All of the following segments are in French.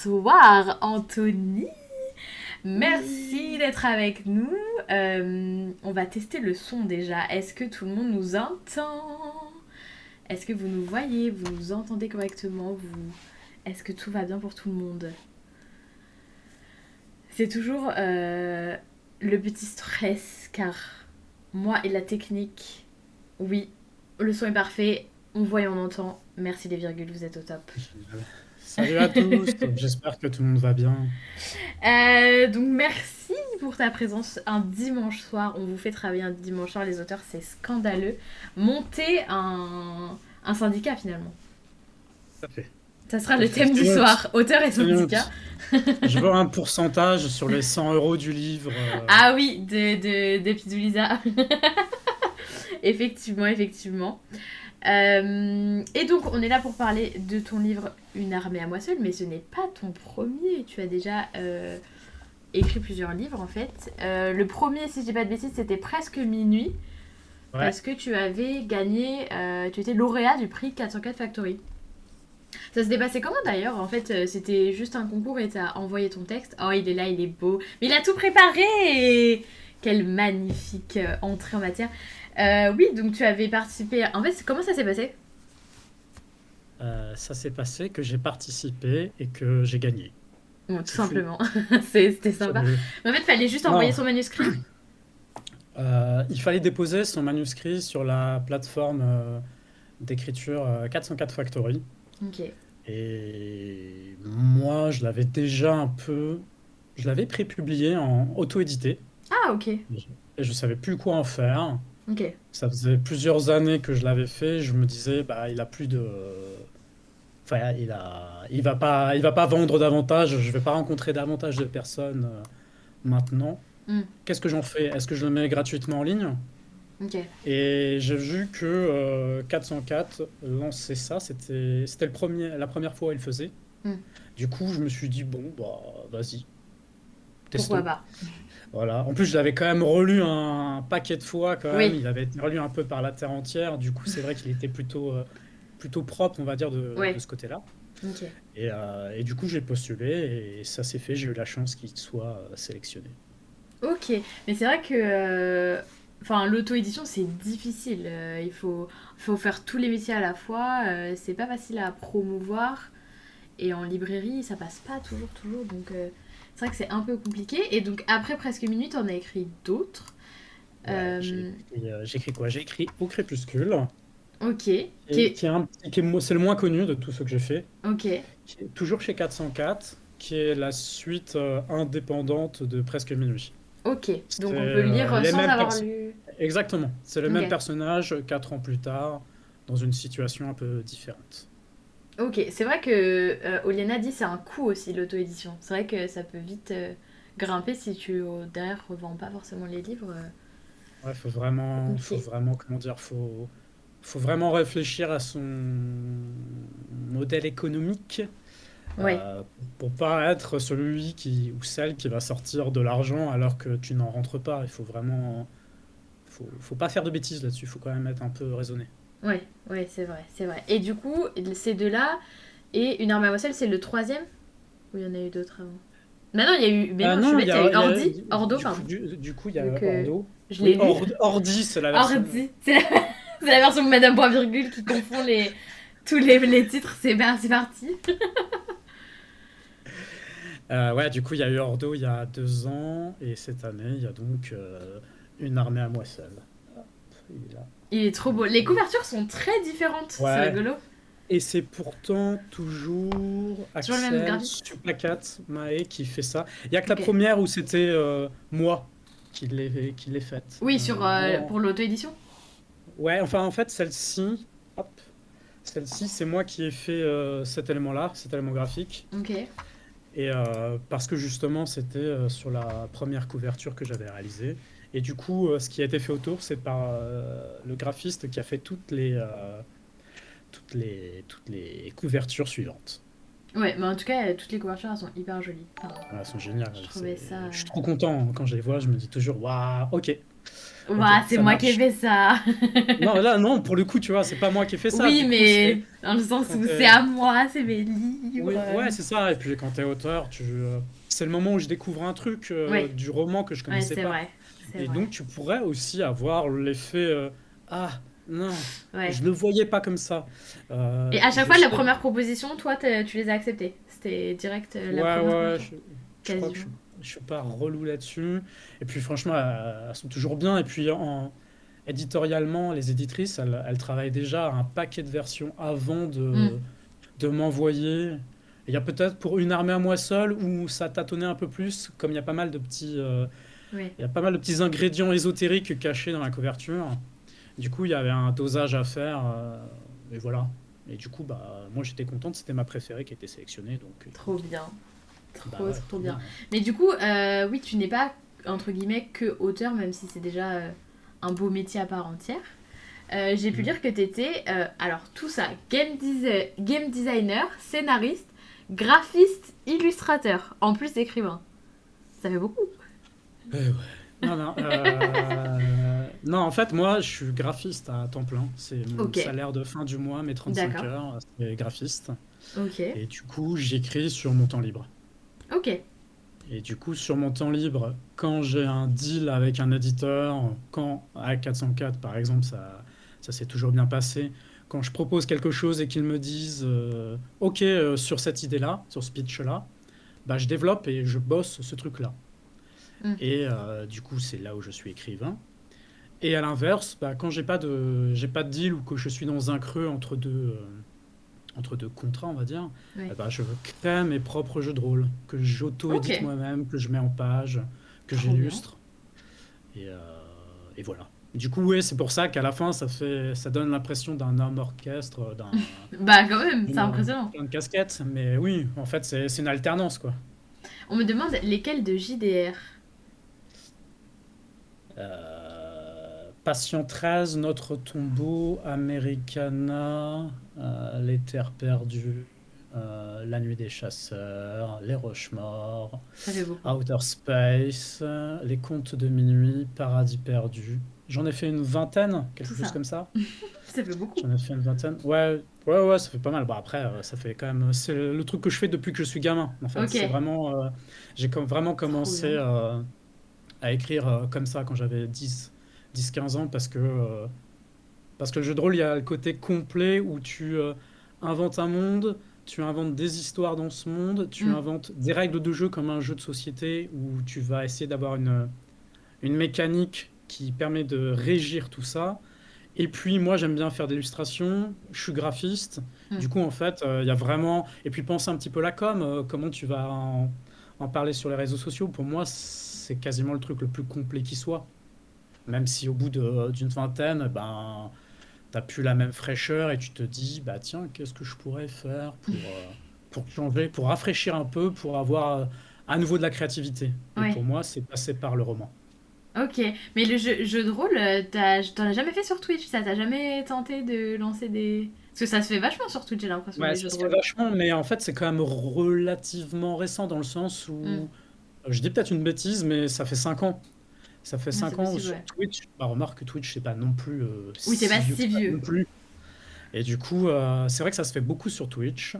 Bonsoir Anthony, merci Oui. d'être avec nous. On va tester le son déjà. Est-ce que tout le monde nous entend? Est-ce que vous nous voyez? Vous nous entendez correctement? Est-ce que tout va bien pour tout le monde? C'est toujours le petit stress car moi et la technique, oui, le son est parfait, on voit et on entend. Merci les virgules, vous êtes au top. Génial. Salut à tous, j'espère que tout le monde va bien. Donc merci pour ta présence un dimanche soir. On vous fait travailler un dimanche soir, les auteurs, c'est scandaleux. Monter un syndicat finalement. Ça fait. Ça sera Tout à le fait. thème du soir, auteurs et C'est une syndicats. honte. Je veux un pourcentage sur les 100 euros du livre. Ah oui, de Pidoulisa. Effectivement, effectivement. Et donc, on est là pour parler de ton livre Une armée à moi seule, mais ce n'est pas ton premier. Tu as déjà écrit plusieurs livres en fait. Le premier, si je dis pas de bêtises, c'était Presque minuit, Ouais. parce que tu avais gagné, tu étais lauréat du prix 404 Factory. Ça s'était passé comment d'ailleurs? En fait, c'était juste un concours et t'as envoyé ton texte. Oh, il est là, il est beau. Mais il a tout préparé. Quelle magnifique entrée en matière. Oui, donc tu avais participé. En fait, comment ça s'est passé? Ça s'est passé que j'ai participé et que j'ai gagné. Bon, tout C'est fou. simplement. C'était Ça sympa. veut- Mais en fait, fallait juste envoyer Non, son manuscrit. il fallait déposer son manuscrit sur la plateforme d'écriture 404 Factory. Ok. Et moi, je l'avais prépublié en auto-édité. Ah, ok. Et je savais plus quoi en faire. Ok. Ça faisait plusieurs années que je l'avais fait. Je me disais, bah, il a plus de, enfin, il va pas vendre davantage. Je vais pas rencontrer davantage de personnes maintenant. Hmm, Qu'est-ce que j'en fais? Est-ce que je le mets gratuitement en ligne? ok. Et j'ai vu que 404 lançait ça. C'était la première fois où il le faisait. Hmm, Du coup, je me suis dit, bon, bah, vas-y, pourquoi testons. pas? Voilà. En plus, je l'avais quand même relu un paquet de fois quand même. Oui. Il avait été relu un peu par la terre entière. Du coup, c'est vrai qu'il était plutôt propre, on va dire, de Ouais. ce côté-là. Ok. Et du coup, j'ai postulé et ça s'est fait. J'ai eu la chance qu'il soit sélectionné. Ok. Mais c'est vrai que. Enfin, l'auto-édition, c'est difficile. Il faut faire tous les métiers à la fois. C'est pas facile à promouvoir. Et en librairie, ça passe pas toujours, toujours. Donc, c'est vrai que c'est un peu compliqué. Et donc, après Presque Minuit, t'en as écrit d'autres. Ouais, Euh, j'ai écrit quoi? J'ai écrit Au Crépuscule, ok. et c'est le moins connu de tout ce que j'ai fait, Ok. qui est toujours chez 404, qui est la suite indépendante de Presque Minuit. Ok. C'est Donc, on peut le lire les sans mêmes avoir personnes. lu. Exactement. C'est le même Ok. personnage 4 ans plus tard, dans une situation un peu différente. Ok. C'est vrai que Oliana dit c'est un coût aussi, l'auto-édition. C'est vrai que ça peut vite grimper si tu, derrière, revends pas forcément les livres. Ouais, faut Compliqué. vraiment, comment dire, faut vraiment réfléchir à son modèle économique Ouais. pour pas être celui ou celle qui va sortir de l'argent alors que tu n'en rentres pas. Faut pas faire de bêtises là-dessus. Faut quand même être un peu raisonné. Ouais. Ouais, c'est vrai. C'est vrai. Et du coup, ces deux-là, et Une arme à Mossel, c'est le troisième? Ou il y en a eu d'autres avant? Mais non, il y a eu. Mais non, je suis Non, bête, il y a eu Ordi. Ordo, du coup, pardon. il y a Donc, Ordo. je Oui, l'ai lu. Ordi, c'est la version. Ordi. C'est la version de Madame Point Virgule qui confond tous les titres. C'est parti. Ouais, du coup, il y a eu Ordo il y a 2 ans, et cette année, il y a donc Une armée à moi seul. Hop, il est là. Il est trop beau. Les couvertures sont très différentes. C'est Ouais, rigolo. et c'est pourtant toujours Toujours le même Axel graphiste. Stupacat Mae qui fait ça. Il y a que la Ok. première où c'était moi qui l'ai faite. Oui, pour l'auto-édition. Ouais, enfin, en fait, hop, celle-ci, c'est moi qui ai fait cet élément-là, cet élément graphique. Ok. Et parce que justement, c'était sur la première couverture que j'avais réalisée. Et du coup, ce qui a été fait autour, c'est par le graphiste qui a fait toutes les couvertures suivantes. Ouais, mais en tout cas, toutes les couvertures, elles sont hyper jolies. Enfin, Elles sont je géniales. trouvais ça. Je suis trop content, hein. Quand je les vois, je me dis toujours, waouh, ok. Ok, Ouah, c'est ça moi qui ai marche. fait ça. Non, là, non, pour le coup, tu vois, c'est pas moi qui ai fait ça. Oui, Du coup, mais dans le sens ça où c'est fait. à moi, c'est mes livres. Oui, ouais, c'est ça. Et puis quand t'es auteur, c'est le moment où je découvre un truc Ouais, du roman que je ouais, connaissais c'est pas. vrai. C'est Et vrai. donc, tu pourrais aussi avoir l'effet ah, non, Ouais. je le voyais pas comme ça. Et à chaque Je fois, la sais. première proposition, toi, tu les as acceptées. C'était direct la Ouais, première ouais, proposition. je crois que Quasiment. je suis pas relou là-dessus. Et puis, franchement, elles sont toujours bien. Et puis, éditorialement, les éditrices, elles travaillent déjà un paquet de versions avant Hmm. de m'envoyer. Il y a peut-être pour Une armée à moi seul où ça tâtonnait un peu plus, comme il y a pas mal de Ouais. il y a pas mal de petits ingrédients ésotériques cachés dans la couverture. Du coup, il y avait un dosage à faire, et voilà. Et du coup, bah, moi j'étais contente, c'était ma préférée qui a été sélectionnée, donc Trop écoute, bien. bah Trop, ouais, trop trop bien, bien. hein. Mais du coup, oui, tu n'es pas, entre guillemets, que auteur, même si c'est déjà un beau métier à part entière. J'ai pu Mm. lire que tu étais, alors tout ça, game designer, scénariste, graphiste, illustrateur, en plus d'écrivain. Ça fait beaucoup. Ouais. Non, non, non, en fait, moi, je suis graphiste à temps plein. C'est mon Ok, salaire de fin du mois, mes 35 d'accord. heures, c'est graphiste. Ok, Et du coup, j'écris sur mon temps libre. ok. Et du coup, sur mon temps libre, quand j'ai un deal avec un éditeur, quand à 404 par exemple, ça s'est toujours bien passé, quand je propose quelque chose et qu'ils me disent OK sur cette idée-là, sur ce pitch-là, bah, je développe et je bosse ce truc-là. Hmm, Et du coup, c'est là où je suis écrivain. Et à l'inverse, bah, quand j'ai pas de deal ou que je suis dans un creux entre deux contrats, on va dire, ouais. eh ben, je crée mes propres jeux de rôle, que Ok, j'auto-édite moi-même, que je mets en page, que trop bien. j'illustre. Et, euh, et voilà. Du coup, ouais, c'est pour ça qu'à la fin, ça donne l'impression d'un homme orchestre, Bah quand même, c'est d'une impressionnant. plein de casquettes. Mais oui, en fait, c'est une alternance, quoi. On me demande lesquels de JDR. Patient 13, Notre tombeau, Americana, Les terres perdues, La nuit des chasseurs, Les roches-morts, Ça fait beaucoup. Outer Space, Les contes de minuit, Paradis perdu. J'en ai fait une vingtaine, Tout quelque chose ça. comme ça. Ça fait beaucoup. J'en ai fait une vingtaine. Ouais, ouais, ouais, ça fait pas mal. Bon, après, ça fait quand même. C'est le truc que je fais depuis que je suis gamin, en fait. Ok, C'est vraiment. J'ai vraiment trop commencé bien. à écrire comme ça quand j'avais 15 ans parce que le jeu de rôle, il y a le côté complet où tu inventes un monde, tu inventes des histoires dans ce monde, tu Hmm, inventes des règles de jeu comme un jeu de société où tu vas essayer d'avoir une mécanique qui permet de régir tout ça. Et puis moi, j'aime bien faire de l'illustration, je suis graphiste. hmm. Du coup, en fait, il y a vraiment. Et puis penser un petit peu la com, comment tu vas en parler sur les réseaux sociaux. Pour moi, c'est quasiment le truc le plus complet qui soit. Même si au bout d'une vingtaine, ben, t'as plus la même fraîcheur et tu te dis, bah tiens, qu'est-ce que je pourrais faire pour changer, pour rafraîchir un peu, pour avoir à nouveau de la créativité. Et Ouais. pour moi, c'est passé par le roman. Ok, mais le jeu de rôle, t'en as jamais fait sur Twitch, ça t'a jamais tenté de lancer des... Parce que ça se fait vachement sur Twitch, j'ai l'impression, Ouais, les ça jeux de se fait rôle. vachement, mais en fait, c'est quand même relativement récent dans le sens Hmm. où, je dis peut-être une bêtise, mais ça fait 5 ans. Ça fait Ouais, c'est 5 ans possible, sur ouais. Twitch. Bah, remarque que Twitch, c'est pas non plus Oui, c'est si pas vieux que si ça non vieux. plus. Et du coup, c'est vrai que ça se fait beaucoup sur Twitch.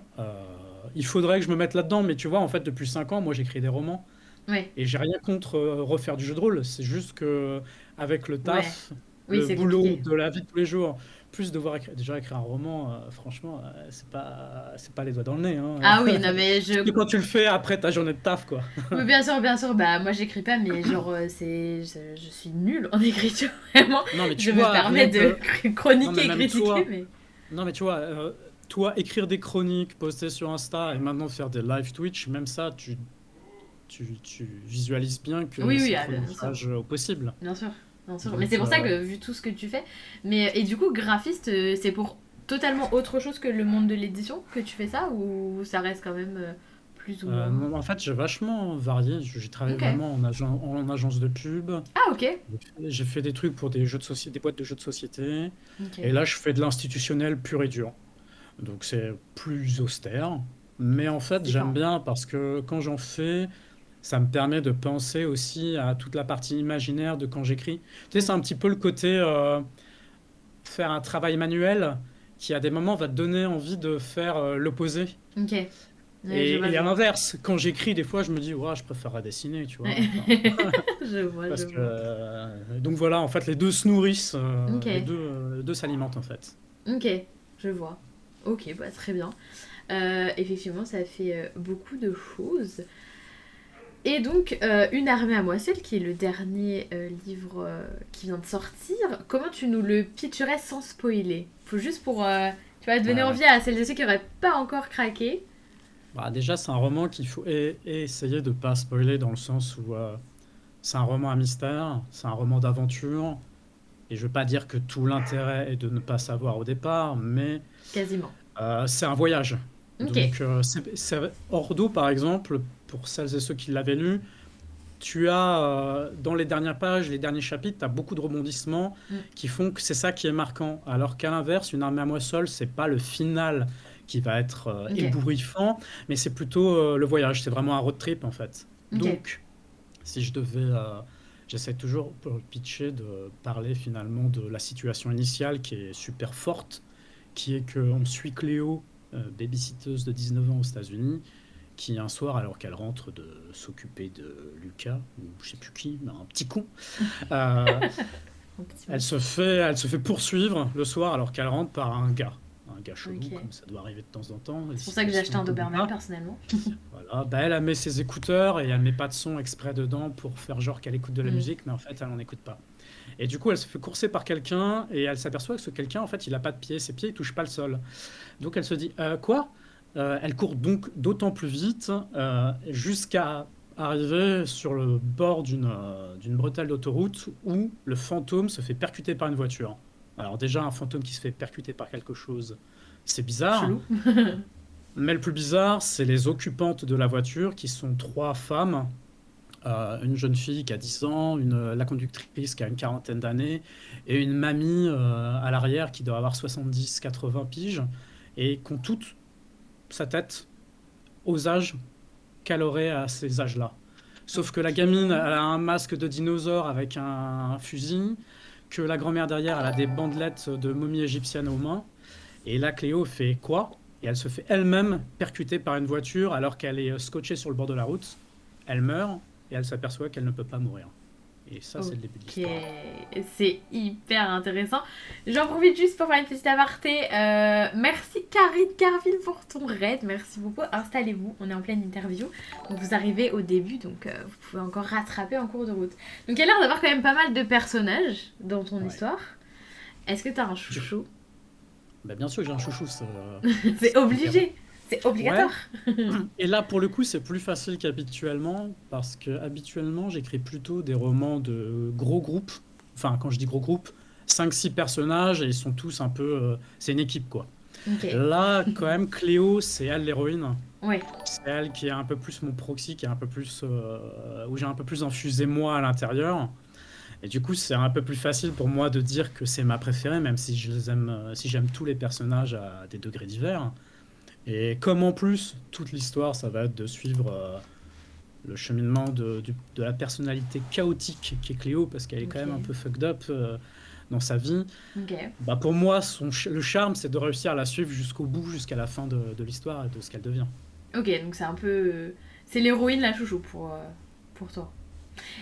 Il faudrait que je me mette là-dedans, mais tu vois, en fait, depuis 5 ans, moi, j'écris des romans. Ouais, Et j'ai rien contre refaire du jeu de rôle. C'est juste que avec le ouais. taf, Oui, le c'est boulot compliqué. de la vie de tous les jours, plus devoir déjà écrire un roman, franchement, c'est pas les doigts dans le nez, hein. Ah oui, non mais Surtout je... quand tu le fais après ta journée de taf, quoi. Oui, bien sûr, bah moi j'écris pas, mais genre, je suis nulle en écriture, vraiment. Non, mais Je tu me vois, permets rien de que. Non, mais chroniquer et même critiquer, toi. mais... Non, mais tu vois, toi, écrire des chroniques, poster sur Insta et maintenant faire des live Twitch, même ça, tu visualises bien que Oui, oui, c'est ah, bien sûr. chronophage au possible. Bien sûr, bien sûr. Mais c'est Donc, pour ça que, vu tout ce que tu fais, mais et du coup, graphiste, c'est pour totalement autre chose que le monde de l'édition que tu fais ça ou ça reste quand même plus ou moins. non, en fait, j'ai vachement varié. J'ai travaillé Ok. vraiment en agence de pub. Ah, ok. J'ai fait des trucs pour des jeux de société, des boîtes de jeux de société. Ok. Et là, je fais de l'institutionnel pur et dur. Donc, c'est plus austère. Mais en C'est fait, j'aime différent. bien parce que quand j'en fais, ça me permet de penser aussi à toute la partie imaginaire de quand j'écris. Tu sais, c'est un petit peu le côté faire un travail manuel qui, à des moments, va te donner envie de faire l'opposé. Ok. Ouais, je vois, Et je à vois. l'inverse, quand j'écris, des fois, je me dis, ouais, je préférerais dessiner, tu vois. Ouais. Enfin, Je vois, je parce que, vois. donc voilà, en fait, les deux se nourrissent, Ok. les deux s'alimentent, en fait. Ok. Je vois. Ok, bah très bien. Effectivement, ça fait beaucoup de choses. Et donc, Une armée à moi seule, qui est le dernier livre qui vient de sortir, comment tu nous le pitcherais sans spoiler? Faut juste pour, tu vois, donner Ouais, ouais. envie à celles et ceux qui n'auraient pas encore craqué. Bah, déjà, c'est un roman qu'il faut essayer de pas spoiler dans le sens où c'est un roman à mystère, c'est un roman d'aventure, et je veux pas dire que tout l'intérêt est de ne pas savoir au départ, mais Quasiment. c'est un voyage. Ok. Donc, Ordo, par exemple, pour celles et ceux qui l'avaient lu, tu as dans les dernières pages, les derniers chapitres, tu as beaucoup de rebondissements Mm. qui font que c'est ça qui est marquant. Alors qu'à l'inverse, Une armée à moi seule, c'est pas le final qui va être Ok. ébouriffant, mais c'est plutôt le voyage. C'est vraiment un road trip en fait. Ok. Donc, si je devais, j'essaie toujours pour le pitcher de parler finalement de la situation initiale qui est super forte, qui est qu'on suit Cléo, babysitteuse de 19 ans aux États-Unis, qui un soir, alors qu'elle rentre de s'occuper de Lucas, ou je sais plus qui, mais un petit con, euh, Un petit mot. elle se fait poursuivre le soir alors qu'elle rentre par un gars chelou, Ok. comme ça doit arriver de temps en temps, des C'est pour ça que j'ai acheté situations un comme Doberman ça. personnellement. Voilà, bah elle met ses écouteurs et elle met pas de son exprès dedans pour faire genre qu'elle écoute de la Mm. musique, mais en fait elle en écoute pas. Et du coup elle se fait courser par quelqu'un et elle s'aperçoit que ce quelqu'un en fait il a pas de pieds, ses pieds ils touchent pas le sol. Donc elle se dit quoi? Elle court donc d'autant plus vite jusqu'à arriver sur le bord d'une bretelle d'autoroute où le fantôme se fait percuter par une voiture. Alors déjà un fantôme qui se fait percuter par quelque chose, c'est bizarre. Chelou. Mais le plus bizarre, c'est les occupantes de la voiture qui sont trois femmes. Une jeune fille qui a 10 ans, la conductrice qui a une quarantaine d'années, et une mamie à l'arrière qui doit avoir 70-80 piges, et qui ont toutes sa tête aux âges qu'elle aurait à ces âges-là. Sauf que la Ok. gamine, elle a un masque de dinosaure avec un fusil, que la grand-mère derrière, elle a des bandelettes de momie égyptienne aux mains, et là, Cléo fait quoi? Et elle se fait elle-même percuter par une voiture alors qu'elle est scotchée sur le bord de la route. Elle meurt et elle s'aperçoit qu'elle ne peut pas mourir. Et ça, c'est le début de Ok, l'histoire. c'est hyper intéressant. J'en profite juste pour faire une petite aparté. Merci Karine Carville pour ton raid. Merci beaucoup. Installez-vous, on est en pleine interview. Donc vous arrivez au début, donc vous pouvez encore rattraper en cours de route. Donc il y a l'air d'avoir quand même pas mal de personnages dans ton Ouais. histoire. Est-ce que t'as un Du- chouchou? Bah, bien sûr que j'ai un chouchou. C'est C'est- obligé, c'est Ouais. obligatoire. Et là, pour le coup, c'est plus facile qu'habituellement parce que habituellement, j'écris plutôt des romans de gros groupes. Enfin, quand je dis gros groupes, 5-6 personnages et ils sont tous un peu. C'est une équipe, quoi. Ok, Là, quand même, Cléo, c'est elle l'héroïne. ouais, C'est elle qui est un peu plus mon proxy, qui est un peu plus où j'ai un peu plus infusé moi à l'intérieur. Et du coup, c'est un peu plus facile pour moi de dire que c'est ma préférée, même si je les aime, si j'aime tous les personnages à des degrés divers. Et comme en plus toute l'histoire, ça va être de suivre le cheminement de la personnalité chaotique qui est Cléo, parce qu'elle est quand ok, même un peu fucked up dans sa vie. ok. Bah pour moi, le charme, c'est de réussir à la suivre jusqu'au bout, jusqu'à la fin de l'histoire et de ce qu'elle devient. Ok, donc c'est un peu. C'est l'héroïne la chouchou pour toi.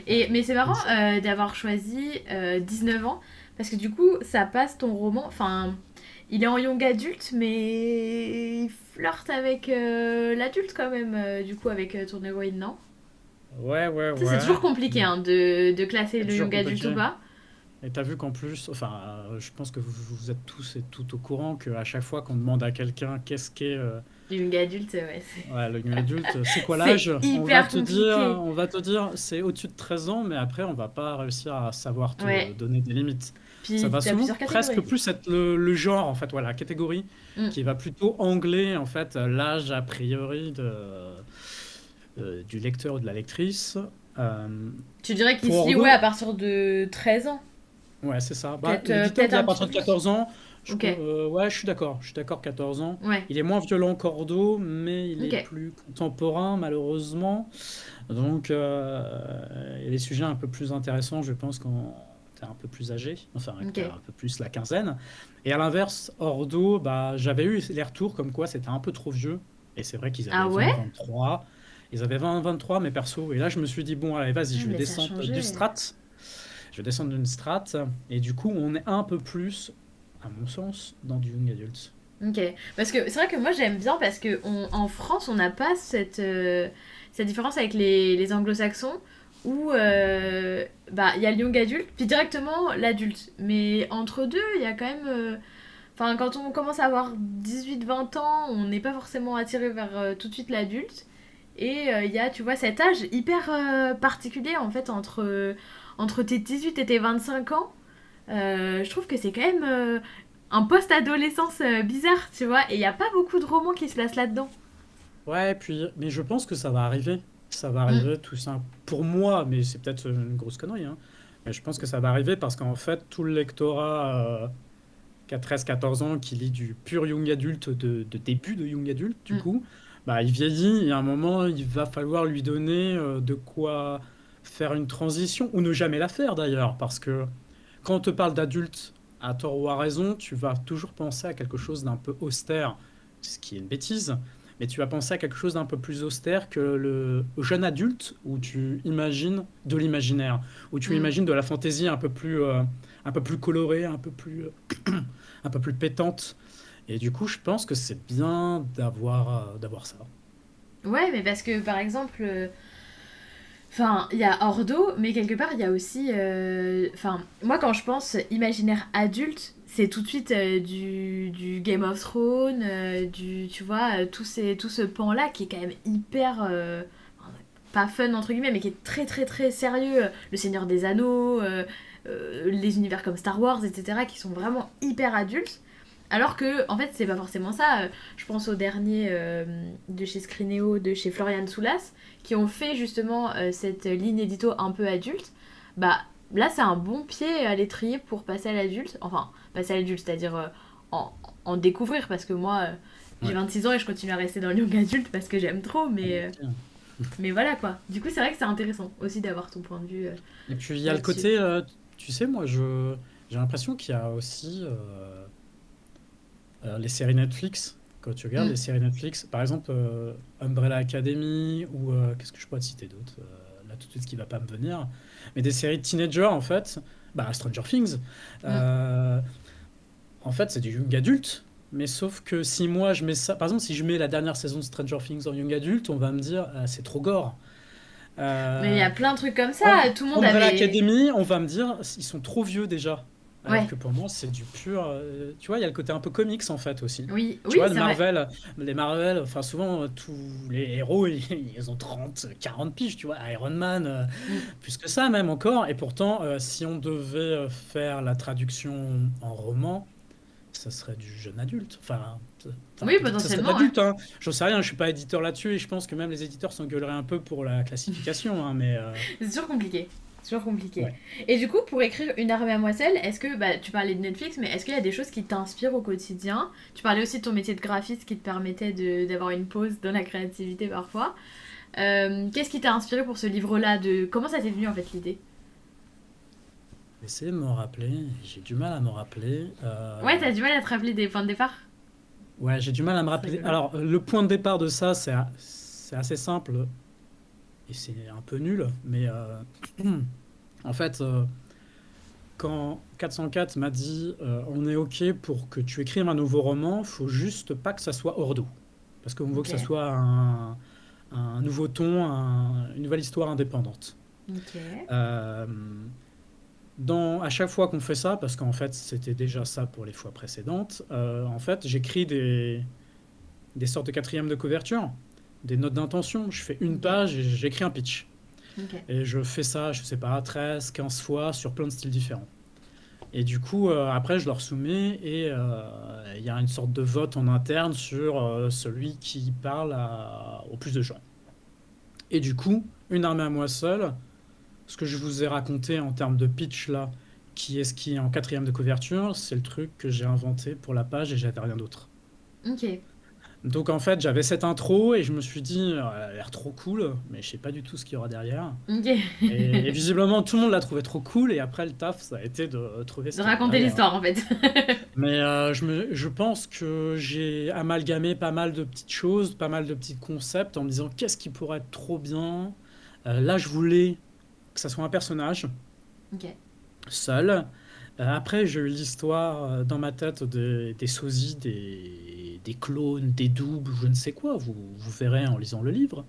Et, mais c'est marrant Ouais. d'avoir choisi 19 ans, parce que du coup, ça passe ton roman. Enfin, il est en young adulte, mais il flirte avec l'adulte quand même, du coup, avec ton héroïne, non? Ouais, ouais, Tu sais, c'est ouais. toujours compliqué hein, de classer C'est le toujours young adulte ou compliqué. pas. Et t'as vu qu'en plus, enfin, je pense que vous êtes tous et toutes au courant qu'à chaque fois qu'on demande à quelqu'un qu'est-ce qu'est Le young adulte, ouais, ouais, le young adulte, c'est quoi c'est l'âge? hyper compliqué. On va te dire, c'est au-dessus de 13 ans, mais après, on va pas réussir à savoir te Ouais, donner des limites. Ça puis va t'as souvent plusieurs presque catégories. plus être le genre, en fait, voilà, la catégorie Mm. qui va plutôt angler, en fait, l'âge a priori du lecteur ou de la lectrice. Euh, Tu dirais pour qu'ici, ouais, à Ordo, partir de 13 ans. Ouais, c'est ça. Bah, l'éditeur Peut-être dit à un petit peu partir de plus. 14 ans. Ok, Ouais, je suis d'accord. Je suis d'accord, 14 ans. ouais, Il est moins violent qu'Ordo, mais il est ok. plus contemporain, malheureusement. Donc, il y a des sujets un peu plus intéressants, je pense, quand t'es un peu plus âgé, enfin, que Ok. t'as un peu plus la quinzaine. Et à l'inverse, Ordo, bah, j'avais eu les retours comme quoi c'était un peu trop vieux. Et c'est vrai qu'ils Ah avaient ouais? 20-23. Ils avaient 20-23, mes persos. Et là, je me suis dit, bon, allez, vas-y, Ouais, je vais mais ça a descendre du changé. strat. Je vais descendre d'une strat. Et du coup, on est un peu plus, à mon sens, dans du young adult. Ok. Parce que c'est vrai que moi j'aime bien parce que en France on n'a pas cette différence avec les anglo-saxons où bah, il y a le young adulte puis directement l'adulte. Mais entre deux il y a quand même. Enfin, quand on commence à avoir 18-20 ans, on n'est pas forcément attiré vers tout de suite l'adulte. Et il y a, tu vois, cet âge hyper particulier en fait entre tes 18 et tes 25 ans. Je trouve que c'est quand même un post-adolescence bizarre, tu vois, et il n'y a pas beaucoup de romans qui se placent là-dedans. Ouais, puis, mais je pense que ça va arriver. Ça va Mm, arriver tout ça. Pour moi, mais c'est peut-être une grosse connerie, hein. Mais je pense que ça va arriver parce qu'en fait, tout le lectorat qui a 13-14 ans, qui lit du pur young adulte, de début de young adulte, du mm, coup, bah, il vieillit et à un moment, il va falloir lui donner de quoi faire une transition, ou ne jamais la faire d'ailleurs, parce que quand on te parle d'adulte, à tort ou à raison, tu vas toujours penser à quelque chose d'un peu austère, ce qui est une bêtise, mais tu vas penser à quelque chose d'un peu plus austère que le jeune adulte, où tu imagines de l'imaginaire, où tu mm. imagines de la fantaisie un peu plus colorée, un peu plus pétante. Et du coup, je pense que c'est bien d'avoir ça. Ouais, mais parce que par exemple, enfin, il y a Ordo, mais quelque part, il y a aussi. Enfin, moi, quand je pense imaginaire adulte, c'est tout de suite du Game of Thrones, tu vois, tout ce pan-là qui est quand même hyper. Pas fun, entre guillemets, mais qui est très, très, très sérieux. Le Seigneur des Anneaux, les univers comme Star Wars, etc., qui sont vraiment hyper adultes. Alors que, en fait, c'est pas forcément ça. Je pense aux derniers de chez Scrineo, de chez Florian Soulas, qui ont fait justement cette ligne édito un peu adulte. Bah, là, c'est un bon pied à l'étrier pour passer à l'adulte. Enfin, passer à l'adulte, c'est-à-dire en, en découvrir, parce que moi, j'ai Ouais. 26 ans et je continue à rester dans le young adulte parce que j'aime trop, Ah, moi aussi, hein. mais voilà quoi. Du coup, c'est vrai que c'est intéressant aussi d'avoir ton point de vue Et puis, il y a le là-dessus. côté, tu sais, moi, j'ai l'impression qu'il y a aussi les séries Netflix. Quand tu regardes Mm. les séries Netflix, par exemple, Umbrella Academy, ou qu'est-ce que je pourrais te citer d'autre là, tout de suite, ce qui va pas me venir. Mais des séries de teenagers, en fait, bah, Stranger Things. Mm. Euh, En fait, c'est du young adulte, mais sauf que si moi je mets ça, par exemple, si je mets la dernière saison de Stranger Things en young adulte, on va me dire c'est trop gore. Mais il y Euh, a plein de trucs comme ça. Tout le monde Umbrella avait. Academy, on va me dire ils sont trop vieux déjà. Alors Ouais. que pour moi, c'est du pur. Tu vois, il y a le côté un peu comics en fait aussi. Oui, Tu oui, vois, c'est vrai. Les Marvel, enfin souvent tous les héros, ils ont 30, 40 piges, tu vois. Iron Man, Mm. plus que ça même encore. Et pourtant, si on devait faire la traduction en roman, ça serait du jeune adulte. Enfin, Oui, peut-être que ça serait de potentiellement, ouais. l'adulte, hein. J'en sais rien, je suis pas éditeur là-dessus et je pense que même les éditeurs s'engueuleraient un peu pour la classification, hein, mais C'est toujours compliqué. C'est toujours compliqué. ouais. Et du coup, pour écrire Une armée à moisselle, est-ce que, bah, tu parlais de Netflix, mais est-ce qu'il y a des choses qui t'inspirent au quotidien? Tu parlais aussi de ton métier de graphiste qui te permettait d'avoir une pause dans la créativité parfois. Qu'est-ce qui t'a inspiré pour ce livre-là de... Comment ça t'est venu en fait l'idée? Essayez de me rappeler, j'ai du mal à me rappeler. Ouais, t'as du mal à te rappeler des points de départ? Ouais, j'ai du mal à me C'est rappeler. rigolo. Alors, le point de départ de ça, c'est assez simple et c'est un peu nul, mais en fait, quand 404 m'a dit on est OK pour que tu écrives un nouveau roman, faut juste pas que ça soit Ordo. Parce qu'on veut que Ok. ça soit un nouveau ton, une nouvelle histoire indépendante. Ok. Euh, à chaque fois qu'on fait ça, parce qu'en fait c'était déjà ça pour les fois précédentes, en fait j'écris des sortes de quatrièmes de couverture, des notes d'intention. Je fais une Ok. page et j'écris un pitch. Ok. Et je fais ça, je sais pas, 13, 15 fois sur plein de styles différents. Et du coup, après, je leur soumets et il y a une sorte de vote en interne sur celui qui parle au plus de gens. Et du coup, Une armée à moi seul, ce que je vous ai raconté en termes de pitch là, ce qui est en quatrième de couverture, c'est le truc que j'ai inventé pour la page et j'avais rien d'autre. Ok. Donc en fait, j'avais cette intro et je me suis dit, elle a l'air trop cool, mais je sais pas du tout ce qu'il y aura derrière. Ok. Et visiblement, tout le monde l'a trouvé trop cool et après le taf, ça a été de trouver ce De qu'il y avait raconter derrière. l'histoire en fait. Mais je pense que j'ai amalgamé pas mal de petites choses, pas mal de petits concepts en me disant qu'est-ce qui pourrait être trop bien. Là, je voulais que ça soit un personnage Ok. seul. Après, j'ai eu l'histoire dans ma tête des sosies, des clones, des doubles, je ne sais quoi. Vous verrez en lisant le livre.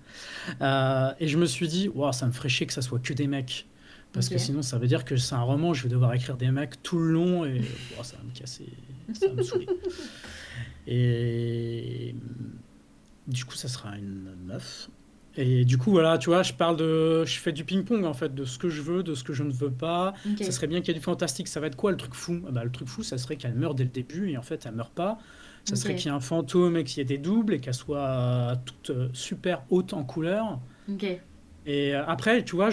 Et je me suis dit, wow, ça me ferait chier que ça soit que des mecs. Parce que Ok. sinon, ça veut dire que c'est un roman, je vais devoir écrire des mecs tout le long et wow, ça va me casser, ça va me saouler. Et du coup, ça sera une meuf. Et du coup, voilà, tu vois, je fais du ping-pong en fait, de ce que je veux, de ce que je ne veux pas. Ça Ok. serait bien qu'il y ait du fantastique. Ça va être quoi le truc fou? Ah bah, le truc fou, ça serait qu'elle meure dès le début et en fait, elle meurt pas. Ça serait Ok. qu'il y ait un fantôme et qu'il y ait des doubles et qu'elle soit toute super haute en couleur. Ok. Et après, tu vois,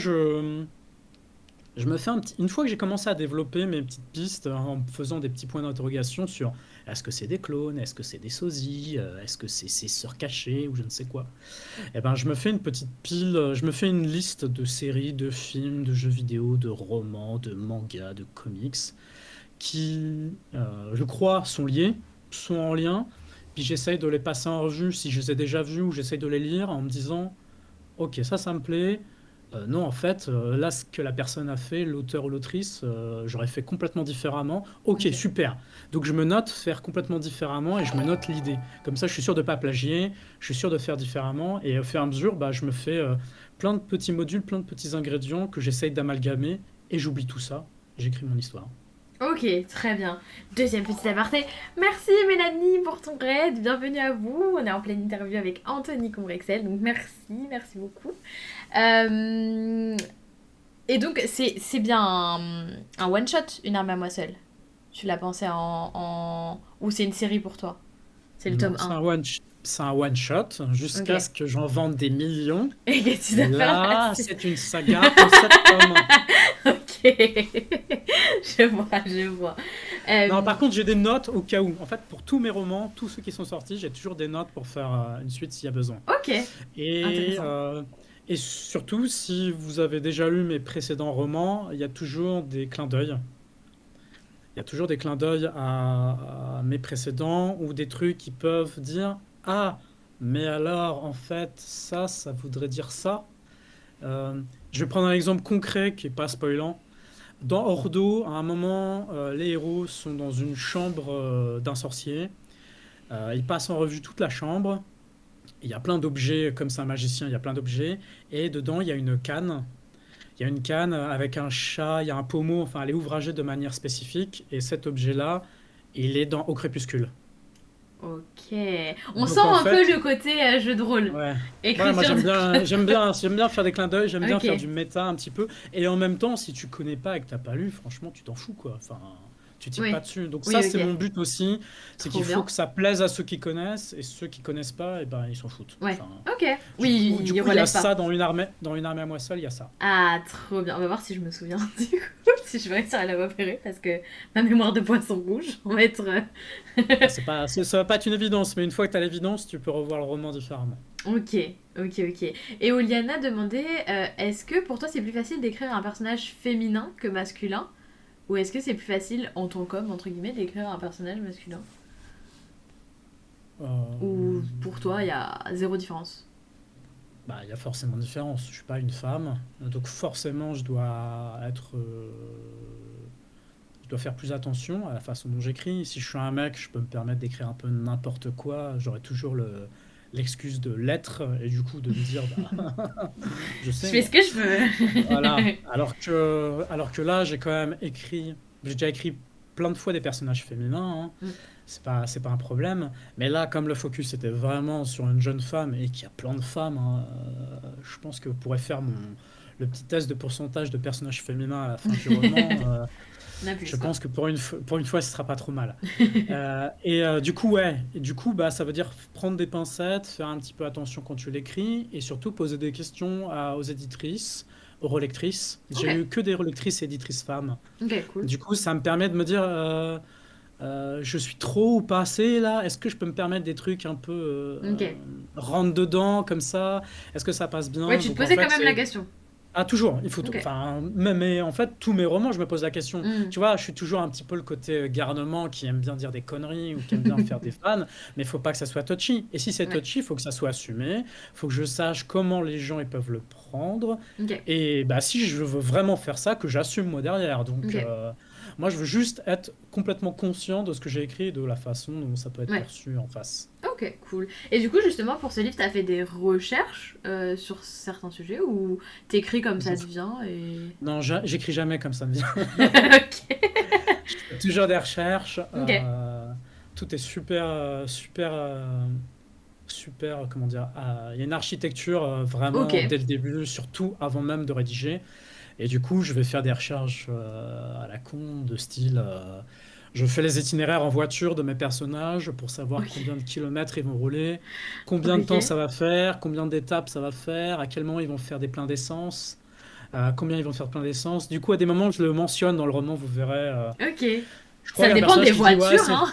je me fais une fois que j'ai commencé à développer mes petites pistes en me faisant des petits points d'interrogation sur est-ce que c'est des clones, est-ce que c'est des sosies, est-ce que c'est ses sœurs cachées ou je ne sais quoi. Eh ben, je me fais une petite pile, je me fais une liste de séries, de films, de jeux vidéo, de romans, de mangas, de comics qui, je crois, sont liés, sont en lien. Puis j'essaye de les passer en revue si je les ai déjà vus ou j'essaye de les lire en me disant ok, ça me plaît. Non, en fait, là, ce que la personne a fait, l'auteur ou l'autrice, j'aurais fait complètement différemment. Ok, Ok. super. Donc je me note faire complètement différemment et je me note l'idée. Comme ça, je suis sûr de ne pas plagier, je suis sûr de faire différemment. Et au fur et à mesure, bah, je me fais plein de petits modules, plein de petits ingrédients que j'essaye d'amalgamer et j'oublie tout ça. J'écris mon histoire. Ok, très bien. Deuxième petit aparté. Merci Mélanie pour ton raid. Bienvenue à vous. On est en pleine interview avec Anthony Combrexel. Donc merci beaucoup. Euh, Et donc c'est bien un one shot, une arme à moi seule. Tu l'as pensé ou c'est une série pour toi? C'est le Non, tome un. c'est un one shot Ok. jusqu'à ce que j'en vende des millions. Et qu'est-ce que tu Et dois faire la là, suite? c'est une saga en 7 tomes. Ok. Je vois. Non, Euh, par contre, j'ai des notes au cas où. En fait, pour tous mes romans, tous ceux qui sont sortis, j'ai toujours des notes pour faire une suite s'il y a besoin. ok. Et, Intéressant. euh, et surtout, si vous avez déjà lu mes précédents romans, il y a toujours des clins d'œil. Il y a toujours des clins d'œil à mes précédents ou des trucs qui peuvent dire, ah, mais alors, en fait, ça voudrait dire ça. Euh, je vais prendre un exemple concret qui est pas spoilant. Dans Ordo, à un moment, les héros sont dans une chambre d'un sorcier. Ils passent en revue toute la chambre. Il y a plein d'objets, comme c'est un magicien, il y a plein d'objets. Et dedans, il y a une canne. Il y a une canne avec un chat, il y a un pommeau, enfin, elle est ouvragée de manière spécifique. Et cet objet-là, il est au crépuscule. Ok. On sent Donc en un peu fait, le côté jeu de rôle. ouais. Ouais, moi Écriture de club. j'aime bien faire des clins d'œil, j'aime bien faire Ok. du méta un petit peu. Et en même temps, si tu connais pas et que t'as pas lu, franchement, tu t'en fous quoi. Enfin, tu tires pas Oui. dessus. Donc Oui, ça, c'est ok. mon but aussi, c'est Trop qu'il faut bien. que ça plaise à ceux qui connaissent et ceux qui connaissent pas, et ben ils s'en foutent. Ouais. Enfin, Ok. Oui, du il coup, il y a relève pas. ça dans une armée à moi seule, il y a ça. Ah, trop bien. On va voir si je me souviens du coup. Si je vais réussir à la repérer parce que ma mémoire de poisson rouge, on va être. Ah, ça va pas être une évidence, mais une fois que t'as l'évidence, tu peux revoir le roman différemment. Ok, ok. Et Oliana demandait est-ce que pour toi c'est plus facile d'écrire un personnage féminin que masculin? Ou est-ce que c'est plus facile en tant qu'homme, entre guillemets, d'écrire un personnage masculin? Ou Euh, pour toi il y a zéro différence? Bah, il y a forcément une différence. Je suis pas une femme, donc forcément, je dois faire plus attention à la façon dont j'écris. Si je suis un mec, je peux me permettre d'écrire un peu n'importe quoi. J'aurai toujours l'excuse de l'être et du coup de me dire, bah, je Je sais, fais ce que je voilà. veux. Alors que là, j'ai déjà écrit plein de fois des personnages féminins, hein. Mm. C'est pas un problème. Mais là, comme le focus était vraiment sur une jeune femme et qu'il y a plein de femmes, hein, je pense que vous pourrez faire le petit test de pourcentage de personnages féminins à la fin du roman. On a Je plus quoi. pense que pour une fois, ce sera pas trop mal. Du coup, ouais. Et du coup, bah, ça veut dire prendre des pincettes, faire un petit peu attention quand tu l'écris, et surtout poser des questions aux éditrices relectrices. J'ai Ok, eu que des relectrices et éditrices femmes. ok, cool. Du coup, ça me permet de me dire, je suis trop ou pas assez là? Est-ce que je peux me permettre des trucs un peu Ok. rentre dedans comme ça? Est-ce que ça passe Ouais, bien? tu te Donc en posais quand fait, même la c'est question. ah, toujours, il faut tout. Ok. Enfin, mais en fait, tous mes romans, je me pose la question. Hmm. Tu vois, je suis toujours un petit peu le côté garnement qui aime bien dire des conneries ou qui aime bien faire des fans, mais il faut pas que ça soit touchy. Et si c'est Ouais, touchy, il faut que ça soit assumé. Il faut que je sache comment les gens ils peuvent le prendre. ok, Et bah, si je veux vraiment faire ça, que j'assume moi derrière. Donc, ok. moi, je veux juste être complètement conscient de ce que j'ai écrit et de la façon dont ça peut être Ouais. perçu en face. Ok, cool. Et du coup, justement, pour ce livre, t'as fait des recherches sur certains sujets ou t'écris comme ça te vient et... Non, j'écris jamais comme ça me vient. Ok. Je fais toujours des recherches. Ok. Tout est super, super, comment dire, il y a une architecture Ok. vraiment dès le début, surtout avant même de rédiger. Et du coup, je vais faire des recherches à la con, de style, je fais les itinéraires en voiture de mes personnages pour savoir Ok. combien de kilomètres ils vont rouler, combien de temps Ok. ça va faire, combien d'étapes ça va faire, à quel moment ils vont faire des pleins d'essence, combien ils vont faire plein d'essence. Du coup, à des moments, je le mentionne dans le roman, vous verrez. Ok. Je crois Ça qu'il y a un dépend personnage des qui dit, ouais, voitures, c'est hein.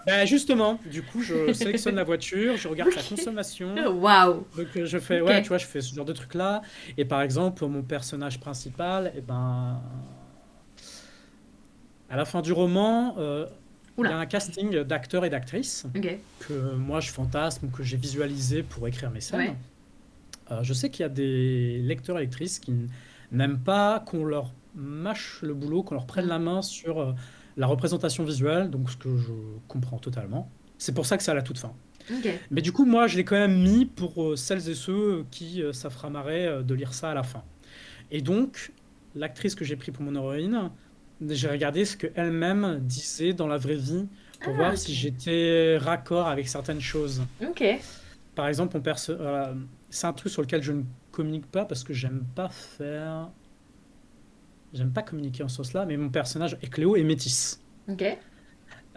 ben justement, du coup, je sélectionne la voiture, je regarde sa Ok. consommation. Waouh. Donc, je fais, Ok. ouais, tu vois, je fais ce genre de truc-là. Et par exemple, mon personnage principal, eh ben, à la fin du roman, il y a Oula. un casting d'acteurs et d'actrices Ok. que moi je fantasme, que j'ai visualisé pour écrire mes Ouais. scènes. Je sais qu'il y a des lecteurs et lectrices qui n'aiment pas qu'on leur mâche le boulot, qu'on leur prenne Hmm. la main sur la représentation visuelle, donc ce que je comprends totalement. C'est pour ça que c'est à la toute fin. Ok. Mais du coup, moi, je l'ai quand même mis pour celles et ceux qui ça fera marrer de lire ça à la fin. Et donc, l'actrice que j'ai pris pour mon héroïne, j'ai regardé ce qu'elle-même disait dans la vraie vie pour Ah, voir ok. si j'étais raccord avec certaines choses. Ok. Par exemple, c'est un truc sur lequel je ne communique pas parce que j'aime pas communiquer en ce sens-là, mais mon personnage, Cléo, est métisse. Ok.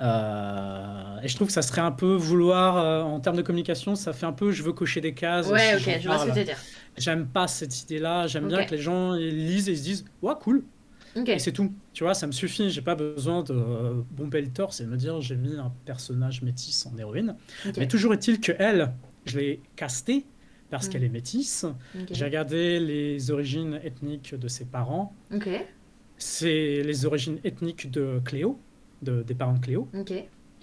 Et je trouve que ça serait un peu vouloir, en termes de communication, ça fait un peu je veux cocher des cases Ouais, si ok. j'en Je vois ce que tu parle. veux dire. J'aime pas cette idée-là. J'aime Ok. bien que les gens ils lisent et ils se disent, ouais, cool. Ok. Et c'est tout. Tu vois, ça me suffit. J'ai pas besoin de bomber le torse et de me dire j'ai mis un personnage métis en héroïne. Ok. Mais toujours est-il que elle, je l'ai castée parce Hmm. qu'elle est métisse. J'ai Ok. regardé les origines ethniques de ses parents. Ok. C'est les origines ethniques de Cléo, des parents de Cléo. Ok.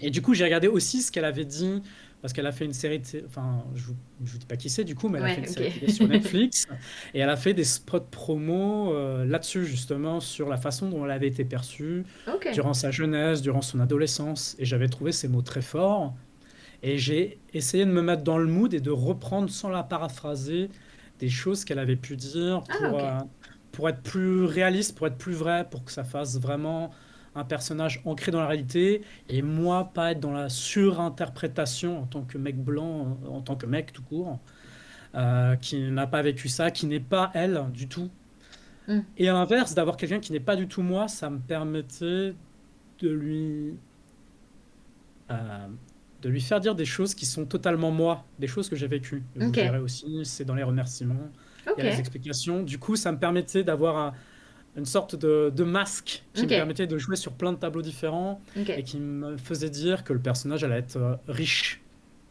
Et du coup, j'ai regardé aussi ce qu'elle avait dit, parce qu'elle a fait une série enfin, je vous dis pas qui c'est du coup, mais elle a fait Ouais, une série télé sur ok. Netflix, et elle a fait des spots promo là-dessus, justement, sur la façon dont elle avait été perçue Ok. durant sa jeunesse, durant son adolescence, et j'avais trouvé ces mots très forts, et j'ai essayé de me mettre dans le mood et de reprendre, sans la paraphraser, des choses qu'elle avait pu dire Ah, ok. pour être plus réaliste, pour être plus vrai, pour que ça fasse vraiment un personnage ancré dans la réalité, et moi, pas être dans la surinterprétation en tant que mec blanc, en tant que mec tout court, qui n'a pas vécu ça, qui n'est pas elle du tout. Hmm. Et à l'inverse, d'avoir quelqu'un qui n'est pas du tout moi, ça me permettait de euh, de lui faire dire des choses qui sont totalement moi, des choses que j'ai vécues. Et vous Ok. verrez aussi, c'est dans les remerciements, il y Ok. a les explications. Du coup, ça me permettait d'avoir une sorte de masque qui me Ok. permettait de jouer sur plein de tableaux différents et Ok. qui me faisait dire que le personnage allait être riche.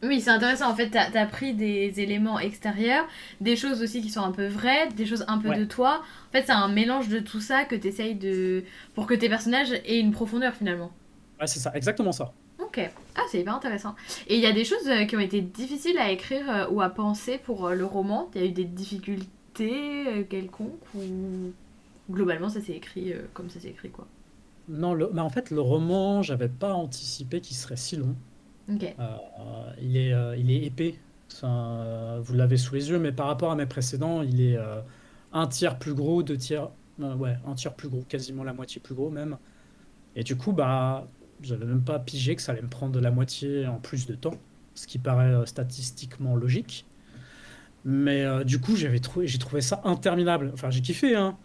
Oui, c'est intéressant. En fait, t'as pris des éléments extérieurs, des choses aussi qui sont un peu vraies, des choses un peu de Ouais, toi. En fait, c'est un mélange de tout ça que t'essayes de... pour que tes personnages aient une profondeur finalement. ouais, c'est ça, exactement ça. Ok. Ah, c'est hyper intéressant. Et il y a des choses qui ont été difficiles à écrire ou à penser pour le roman. Il y a eu des difficultés quelconques ou globalement ça s'est écrit comme ça s'est écrit quoi. Non, mais en fait, le roman, j'avais pas anticipé qu'il serait si long. Ok. Il est épais. Enfin, vous l'avez sous les yeux, mais par rapport à mes précédents, il est un tiers plus gros, deux tiers, ouais, un tiers plus gros, quasiment la moitié plus gros même. Et du coup, bah, j'avais même pas pigé que ça allait me prendre la moitié en plus de temps, ce qui paraît statistiquement logique. Mais du coup, j'ai trouvé ça interminable. Enfin, j'ai kiffé, hein.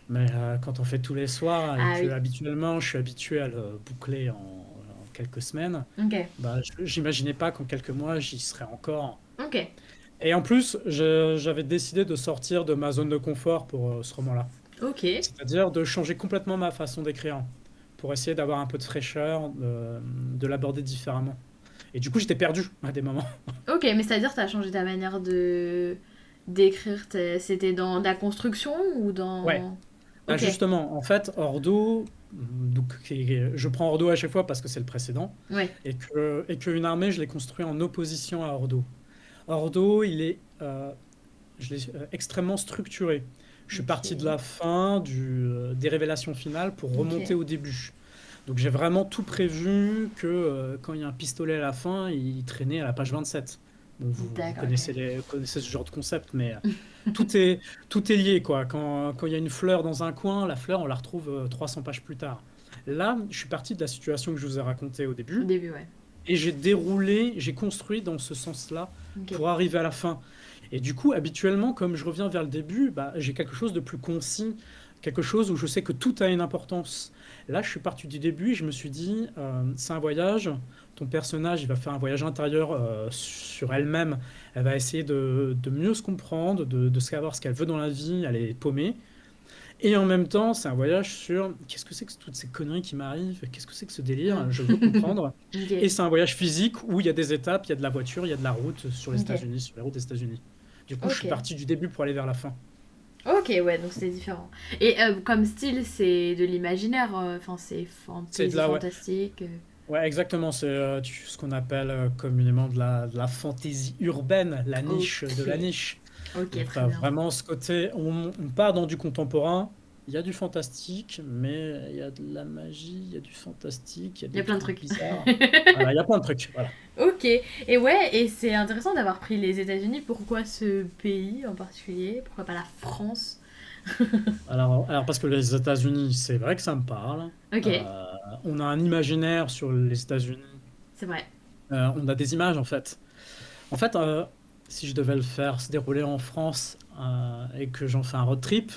Mais quand on fait tous les soirs et Ah que oui. habituellement, je suis habitué à le boucler en quelques semaines, Ok. bah, j'imaginais pas qu'en quelques mois, j'y serais encore. Ok. Et en plus, j'avais décidé de sortir de ma zone de confort pour ce roman-là. Ok. C'est-à-dire de changer complètement ma façon d'écrire pour essayer d'avoir un peu de fraîcheur, de l'aborder différemment. Et du coup, j'étais perdu à des moments. Ok, mais c'est-à-dire que t'as changé ta manière de d'écrire, c'était dans la construction ou Ouais. dans... Bah Ok, justement, en fait, Ordo, donc, je prends Ordo à chaque fois parce que c'est le précédent, ouais, et qu'une armée, je l'ai construit en opposition à Ordo. Ordo, je l'ai extrêmement structuré. Je suis parti de ok, la fin, des révélations finales pour remonter ok, au début. Donc j'ai vraiment tout prévu que quand il y a un pistolet à la fin, il traînait à la page 27. Bon, vous d'accord, ok. connaissez ce genre de concept, mais tout est, tout est lié, quoi. Quand il y a une fleur dans un coin, la fleur, on la retrouve 300 pages plus tard. Là, je suis parti de la situation que je vous ai racontée au Au début, début, ouais. et j'ai construit dans ce sens-là Ok, pour arriver à la fin. Et du coup, habituellement, comme je reviens vers le début, bah, j'ai quelque chose de plus concis, quelque chose où je sais que tout a une importance. Là, je suis parti du début et je me suis dit, c'est un voyage. Ton personnage, il va faire un voyage intérieur sur elle-même. Elle va essayer de mieux se comprendre, de savoir ce qu'elle veut dans la vie. Elle est paumée. Et en même temps, c'est un voyage sur qu'est-ce que c'est que toutes ces conneries qui m'arrivent, qu'est-ce que c'est que ce hmm. délire, je veux comprendre. Et Ok, c'est un voyage physique où il y a des étapes, il y a de la voiture, il y a de la route sur les ok, États-Unis, sur les routes des États-Unis. Du coup, je suis ok. parti du début pour aller vers la fin. Ok, ouais, donc c'était différent. Et comme style, c'est de l'imaginaire, enfin, c'est C'est de fantasy, la, ouais, fantastique. ouais, exactement. C'est ce qu'on appelle communément de la fantaisie urbaine, la niche de Ok, la niche. ok, Donc, tu très as bien. vraiment ce côté, on part dans du contemporain, il y a du fantastique, mais il y a de la magie, il y a du fantastique, il y a Il y des a plein de trucs trucs. bizarres. Voilà, il y a plein de trucs. Voilà. Ok, et ouais, et c'est intéressant d'avoir pris les États-Unis. Pourquoi ce pays en particulier? Pourquoi pas la France? Alors parce que les États-Unis, c'est vrai que ça me parle. Ok, Euh, on a un imaginaire sur les États-Unis. c'est vrai. On a des images en fait. En fait, si je devais le faire se dérouler en France et que j'en fais un road trip,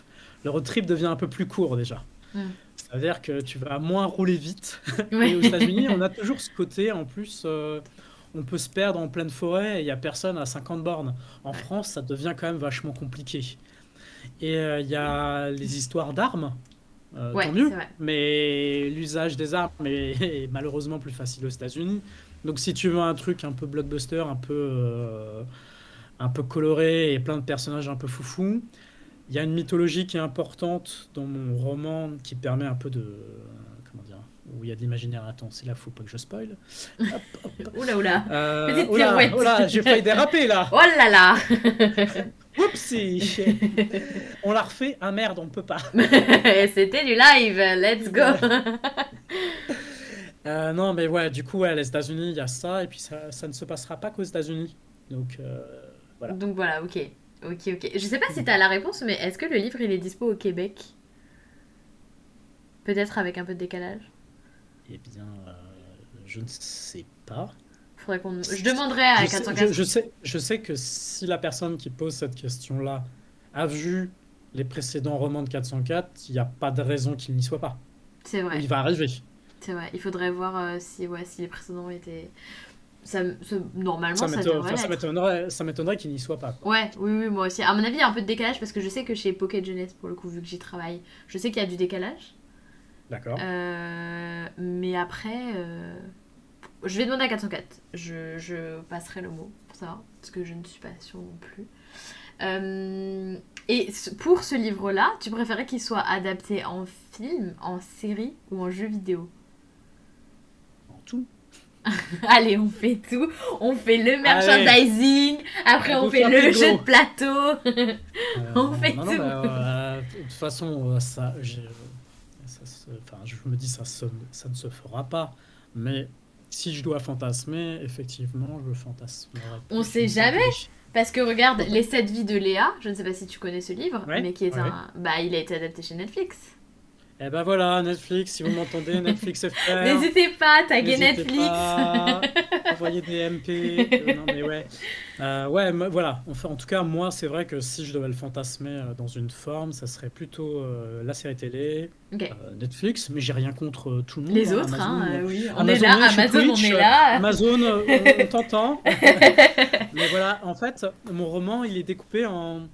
le road trip devient un peu plus court déjà. Hmm. C'est-à-dire que tu vas moins rouler vite. Et aux États-Unis, on Ouais. a toujours ce côté, en plus, on peut se perdre en pleine forêt et il n'y a personne à 50 bornes. En Ouais, France, ça devient quand même vachement compliqué. Et il y a les histoires d'armes, ouais, tant c'est mieux, vrai. mais l'usage des armes est malheureusement plus facile aux États-Unis. Donc si tu veux un truc un peu blockbuster, un peu coloré et plein de personnages un peu foufou, il y a une mythologie qui est importante dans mon roman qui permet un peu de... Comment dire? Où il y a de l'imaginaire. Attends, c'est là, faut pas que je spoil. Hop, hop. Oula, oula. Petite Oh là, oh pirouette. là, j'ai failli déraper là. Oh là là. Oupsie. On l'a refait. Ah merde, on peut pas. C'était du live, let's go. Non, mais ouais, du coup, ouais, les États-Unis, il y a ça, et puis ça ne se passera pas qu'aux États-Unis. Donc, voilà. Donc voilà, ok. Ok, ok. Je sais pas si t'as la réponse, mais est-ce que le livre il est dispo au Québec? Peut-être avec un peu de décalage. Eh bien, je ne sais pas. Faudrait qu'on. Je demanderai à 404. Je sais que si la personne qui pose cette question-là a vu les précédents romans de 404, il n'y a pas de raison qu'il n'y soit pas. C'est vrai, Il va arriver. c'est vrai. Il faudrait voir si, ouais, si les précédents étaient. Normalement, Ça ça m'étonnerait, devrait enfin, l'être. ça m'étonnerait qu'il n'y soit pas, quoi. Ouais, oui, oui, moi aussi. À mon avis, il y a un peu de décalage parce que je sais que chez Pocket Jeunesse, pour le coup, vu que j'y travaille, je sais qu'il y a du décalage. D'accord. Mais après, je vais demander à 404. Je passerai le mot pour ça, parce que je ne suis pas sûre non plus. Et pour ce livre-là, tu préférais qu'il soit adapté en film, en série ou en jeu vidéo? En tout. Allez, on fait tout. On fait le Allez, merchandising, après on go fait for le it, jeu de go. plateau. On fait Non, non, mais tout. de toute façon, enfin, je me dis ça ne se fera pas. Mais si je dois fantasmer, effectivement, je fantasmerai On plus sait une jamais. série. Parce que regarde, Les 7 vies de Léa, je ne sais pas si tu connais ce livre, Ouais, mais qui est ouais. un. Bah, il a été adapté chez Netflix. Et ben voilà, Netflix, si vous m'entendez, Netflix FR, N'hésitez pas à taguer n'hésitez Netflix. pas, envoyez des MP. Non, mais ouais. Ouais, voilà. Enfin, en tout cas, moi, c'est vrai que si je devais le fantasmer dans une forme, ça serait plutôt la série télé, Ok. Netflix, mais j'ai rien contre tout le monde, Les hein. autres, hein, oui, on est Amazon là. Twitch, Amazon, on Twitch, est là. Amazon, on t'entend. Mais voilà, en fait, mon roman, il est découpé en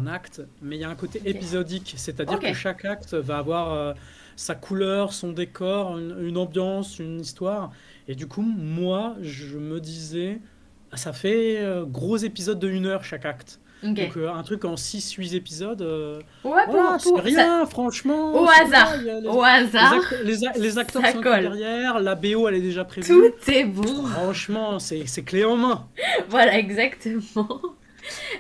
actes, mais il y a un côté Ok. épisodique, c'est-à-dire que Ok. chaque acte va avoir sa couleur, son décor, une ambiance, une histoire. Et du coup, moi, je me disais, ça fait gros épisode de 1 heure chaque acte. Donc Ok. un truc en 6 8 épisodes, Ouais, voilà, c'est pour ça, rien, franchement, au c'est hasard. voilà, Au hasard, les acteurs ça sont écrits colle. derrière, la BO elle est déjà Tout prévue. est bon. Franchement, c'est clé en main. Voilà, exactement.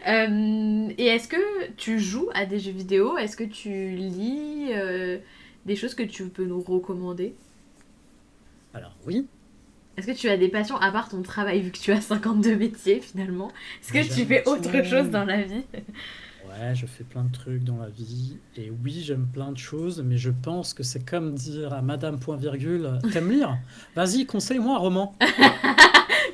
Et est-ce que tu joues à des jeux vidéo? Est-ce que tu lis des choses que tu peux nous recommander? Alors oui, Est-ce que tu as des passions à part ton travail, vu que tu as 52 métiers finalement? Est-ce que tu j'aime fais autre chose tout. dans la vie? Ouais, je fais plein de trucs dans la vie. Et oui, j'aime plein de choses, mais je pense que c'est comme dire à Madame Point Virgule, t'aimes lire? Vas-y, conseille-moi un roman.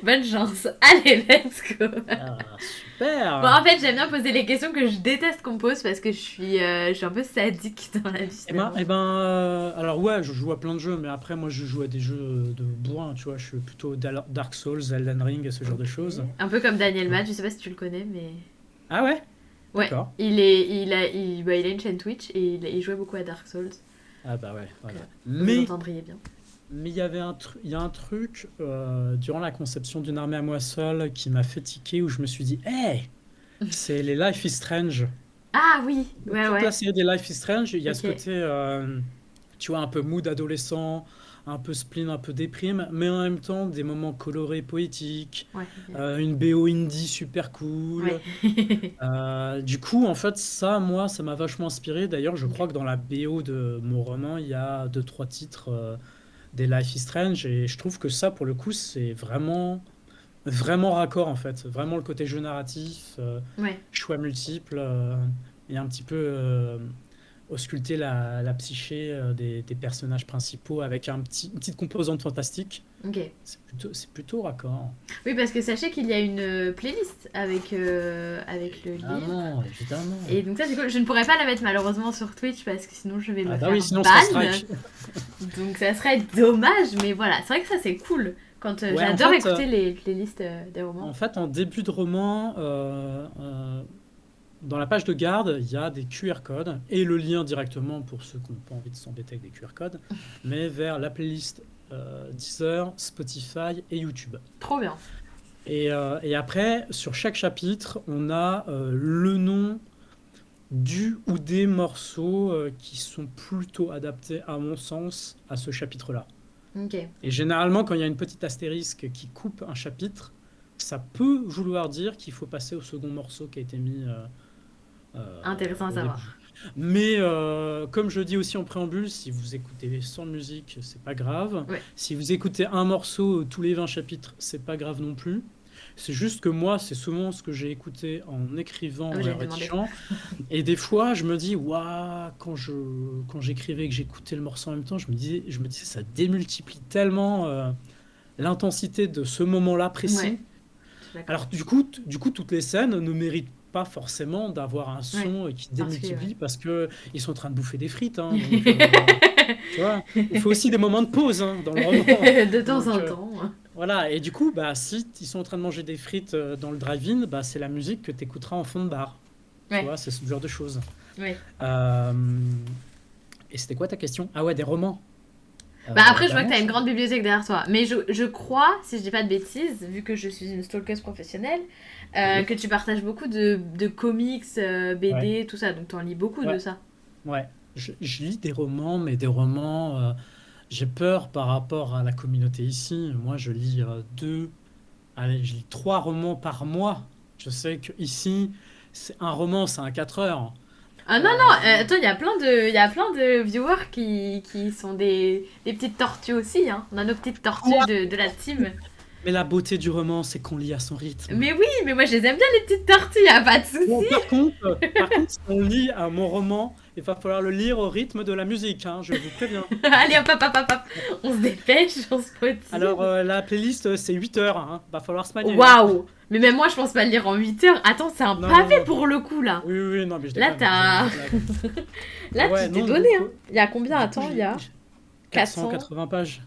Bonne chance. Allez, let's go. Ah, Bon, super! en fait, j'aime bien poser les questions que je déteste qu'on me pose parce que je suis un peu sadique dans la vie finalement. Alors ouais, je joue à plein de jeux, mais après, moi, je joue à des jeux de bourrin, tu vois. Je suis plutôt Dark Souls, Elden Ring et ce genre de Ok. choses. Un peu comme Daniel Ouais. Matt, je sais pas si tu le connais, mais. Ah ouais? Ouais, D'accord. il a une chaîne Twitch et il jouait beaucoup à Dark Souls. Ah bah ouais, Donc, voilà. vous Mais entendriez bien. Mais il y a un truc durant la conception d'une armée à moi seul qui m'a fait tiquer où je me suis dit, hey, c'est les Life is Strange. Ah oui, ouais, Toute la ouais. série des Life is Strange, il y a ce Ok. côté, tu vois, un peu mood adolescent, un peu spleen, un peu déprime, mais en même temps des moments colorés, poétiques, Ouais, ok. une BO indie super Ouais. cool. Du coup, en fait, ça, moi, ça m'a vachement inspiré. D'ailleurs, je Ok. crois que dans la BO de mon roman, il y a deux, trois titres. Des Life is Strange et je trouve que ça pour le coup c'est vraiment raccord en fait, vraiment le côté jeu narratif, Ouais. choix multiples et un petit peu ausculter la psyché des personnages principaux avec une petite composante fantastique. Ok. C'est plutôt raccord. Oui, parce que sachez qu'il y a une playlist avec le livre. Évidemment, évidemment. Et donc ça c'est cool. Je ne pourrais pas la mettre malheureusement sur Twitch parce que sinon je vais me Ah bah oui, faire sinon on sera ban. strike. Donc ça serait dommage, mais voilà. C'est vrai que ça c'est cool. Quand Ouais, j'adore écouter les playlists des romans. en fait, en début de roman, dans la page de garde, il y a des QR codes et le lien directement pour ceux qui n'ont pas envie de s'embêter avec des QR codes, mais vers la playlist Deezer, Spotify et YouTube. Trop bien. Et après, sur chaque chapitre, on a le nom du ou des morceaux qui sont plutôt adaptés, à mon sens, à ce chapitre-là. Ok. Et généralement, quand il y a une petite astérisque qui coupe un chapitre, ça peut vouloir dire qu'il faut passer au second morceau qui a été mis Intéressant à au savoir. début. Mais comme je dis aussi en préambule, si vous écoutez sans musique, c'est pas grave. Ouais. Si vous écoutez un morceau tous les 20 chapitres, c'est pas grave non plus. C'est juste que moi, c'est souvent ce que j'ai écouté en Ah, écrivant mais et en j'allais te demander. rédigeant. Et des fois, je me dis, waouh, quand j'écrivais et que j'écoutais le morceau en même temps, je me disais, ça démultiplie tellement l'intensité de ce moment-là Ouais, précis. je suis d'accord. Alors du coup, toutes les scènes ne méritent pas forcément d'avoir un Ouais, son qui particulier, ouais. démultiplie parce que ils sont en train de bouffer des frites, hein, donc tu vois, il faut aussi des moments de pause hein, dans le roman. De temps Donc en temps. voilà, et du coup, bah si ils sont en train de manger des frites dans le drive-in, bah c'est la musique que tu écouteras en fond de bar. Tu Ouais, vois, c'est ce genre de choses. ouais. Euh, et c'était quoi ta question? Ah ouais, des romans. Bah après, je Bah vois que moi, t'as une grande bibliothèque derrière toi. Mais je crois, si je dis pas de bêtises, vu que je suis une stalkeuse professionnelle, oui, que tu partages beaucoup de comics, ouais, BD, tout ça. Donc t'en lis beaucoup de ouais, ça. ouais. Je lis des romans, mais des romans. J'ai peur par rapport à la communauté ici. Moi, je lis allez, je lis 3 romans par mois. Je sais que ici, c'est un roman, c'est un 4 heures. Ah non, non, Euh, attends, il y a plein de viewers qui sont des petites tortues aussi, hein. On a nos petites tortues Quoi? de la team. Mais la beauté du roman, c'est qu'on lit à son rythme. Mais oui, mais moi je les aime bien les petites tortues, y a pas de Bon, souci. par contre, si on lit mon roman, il va falloir le lire au rythme de la musique, hein, je vous préviens. Allez, hop, hop, hop, hop, hop. On se dépêche, on se Alors, motive. la playlist, c'est 8 heures, hein, va falloir se manier, hein. Waouh! Mais même moi, je pense pas le lire en 8 heures. Attends, c'est un Non, non, pavé non. pour le coup là. Oui, oui, oui, non, mais je Là, déconne, je t'as. blague. Là, Ouais, tu t'es non, donné, hein. Il y a combien? du coup, Attends, il y a j'ai 400. 480 pages.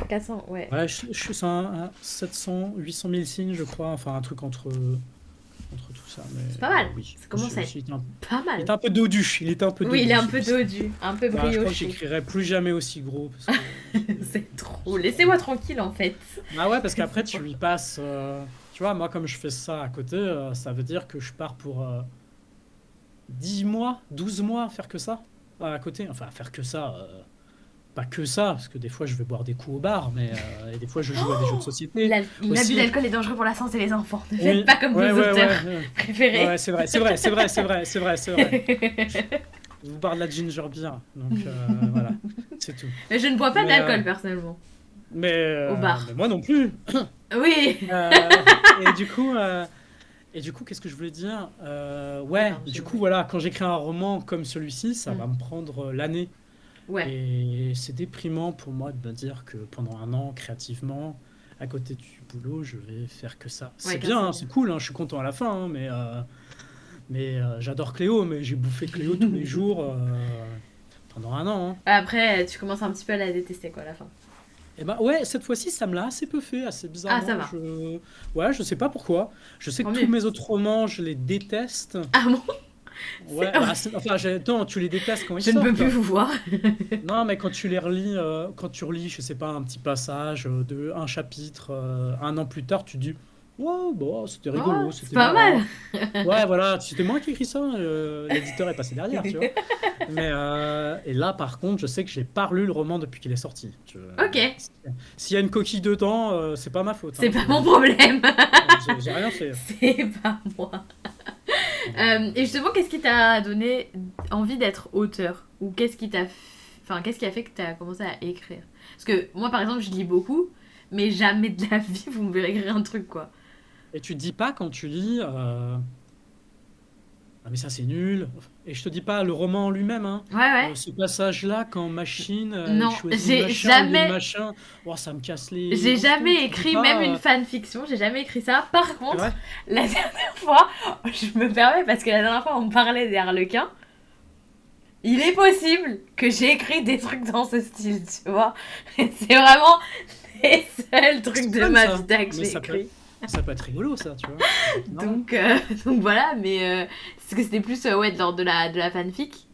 400, ouais. Ouais, je suis sur un 700, 800 000 signes, je crois. Enfin, un truc entre tout ça. C'est pas mal. Oui, Ça commence à être pas il mal. était un peu dodu. Il était un peu Oui, il est dodu, un peu celui-ci. dodu, un peu Bah, je crois que brioché. j'écrirai plus jamais aussi gros. Parce que C'est trop. Laissez-moi tranquille en fait. Ah ouais, parce qu'après, tu y passes. Tu vois, moi, comme je fais ça à côté, ça veut dire que je pars pour 10 mois, 12 mois à faire que ça. À côté. Enfin, à faire que ça. Pas que ça, parce que des fois, je vais boire des coups au bar, mais et des fois, je joue à des jeux de société L'abus aussi. d'alcool est dangereux pour la santé et les enfants. Ne faites Oui, pas comme ouais, vos ouais, auteurs ouais. Ouais, préférés. ouais, c'est vrai, c'est vrai, c'est vrai, c'est vrai, c'est vrai, c'est vrai. Je vous parle de la ginger beer, donc voilà, c'est tout. Je ne bois pas Mais, d'alcool personnellement. mais, Au mais bar. moi non plus. Oui. Euh, et du coup, qu'est-ce que je voulais dire? Ouais, Attends, du j'ai coup, oublié. voilà, quand j'écris un roman comme celui-ci, ça Hmm. va me prendre l'année. Ouais. Et c'est déprimant pour moi de me dire que pendant un an, créativement, à côté du boulot, je vais faire que ça. Ouais, C'est car bien, c'est hein, bien. c'est cool, hein, je suis content à la fin, hein, mais j'adore Cléo, mais j'ai bouffé Cléo tous les jours pendant un an. Hein. Après, tu commences un petit peu à la détester quoi à la fin. Et bah ouais, cette fois-ci, ça me l'a assez peu fait, assez Ah, ça bizarrement. va. Ouais, je sais pas pourquoi. Je sais Tant que tous mieux. mes autres romans, je les déteste. Ah bon? C'est Ouais, bah, horrible. enfin, non, tu les détestes quand ils Je ne peux sortent. plus vous voir. Non, mais quand tu les relis, quand tu relis, je sais pas, un petit passage de un chapitre, un an plus tard, tu te dis, wow, bon, c'était Oh, rigolo, c'est c'était pas mal. marrant. Ouais, voilà, c'était moi qui ai écrit ça, l'éditeur est passé derrière, tu vois. Et là, par contre, je sais que j'ai pas relu le roman depuis qu'il est sorti. Ok. S'il y a une coquille dedans, c'est pas ma faute, C'est hein, pas mon problème. j'ai rien fait. C'est pas moi. Et justement, qu'est-ce qui t'a donné envie d'être auteur? Ou qu'est-ce qui t'a... Enfin, qu'est-ce qui a fait que t'as commencé à écrire? Parce que moi, par exemple, je lis beaucoup, mais jamais de la vie, vous me verrez écrire un truc, quoi. Et tu te dis pas quand tu lis, ah mais ça c'est nul. Et je te dis pas le roman en lui-même, hein. Ouais, ouais. Ce passage-là, quand machine, il Non, choisit machin au lieu de machin, oh, ça me casse les j'ai gonflements. jamais Tu te dis écrit même pas, une fanfiction, j'ai jamais écrit ça. Par c'est contre, vrai? la dernière fois, je me permets parce que la dernière fois on me parlait des harlequins, il est possible que j'ai écrit des trucs dans ce style, tu vois. C'est vraiment les seuls trucs C'est de fun ma vie ça. que Mais j'ai écrit. ça peut être rigolo ça, tu vois. Ça peut être marrant. Donc, donc voilà, mais parce que c'était plus ouais, de l'ordre de la fanfic.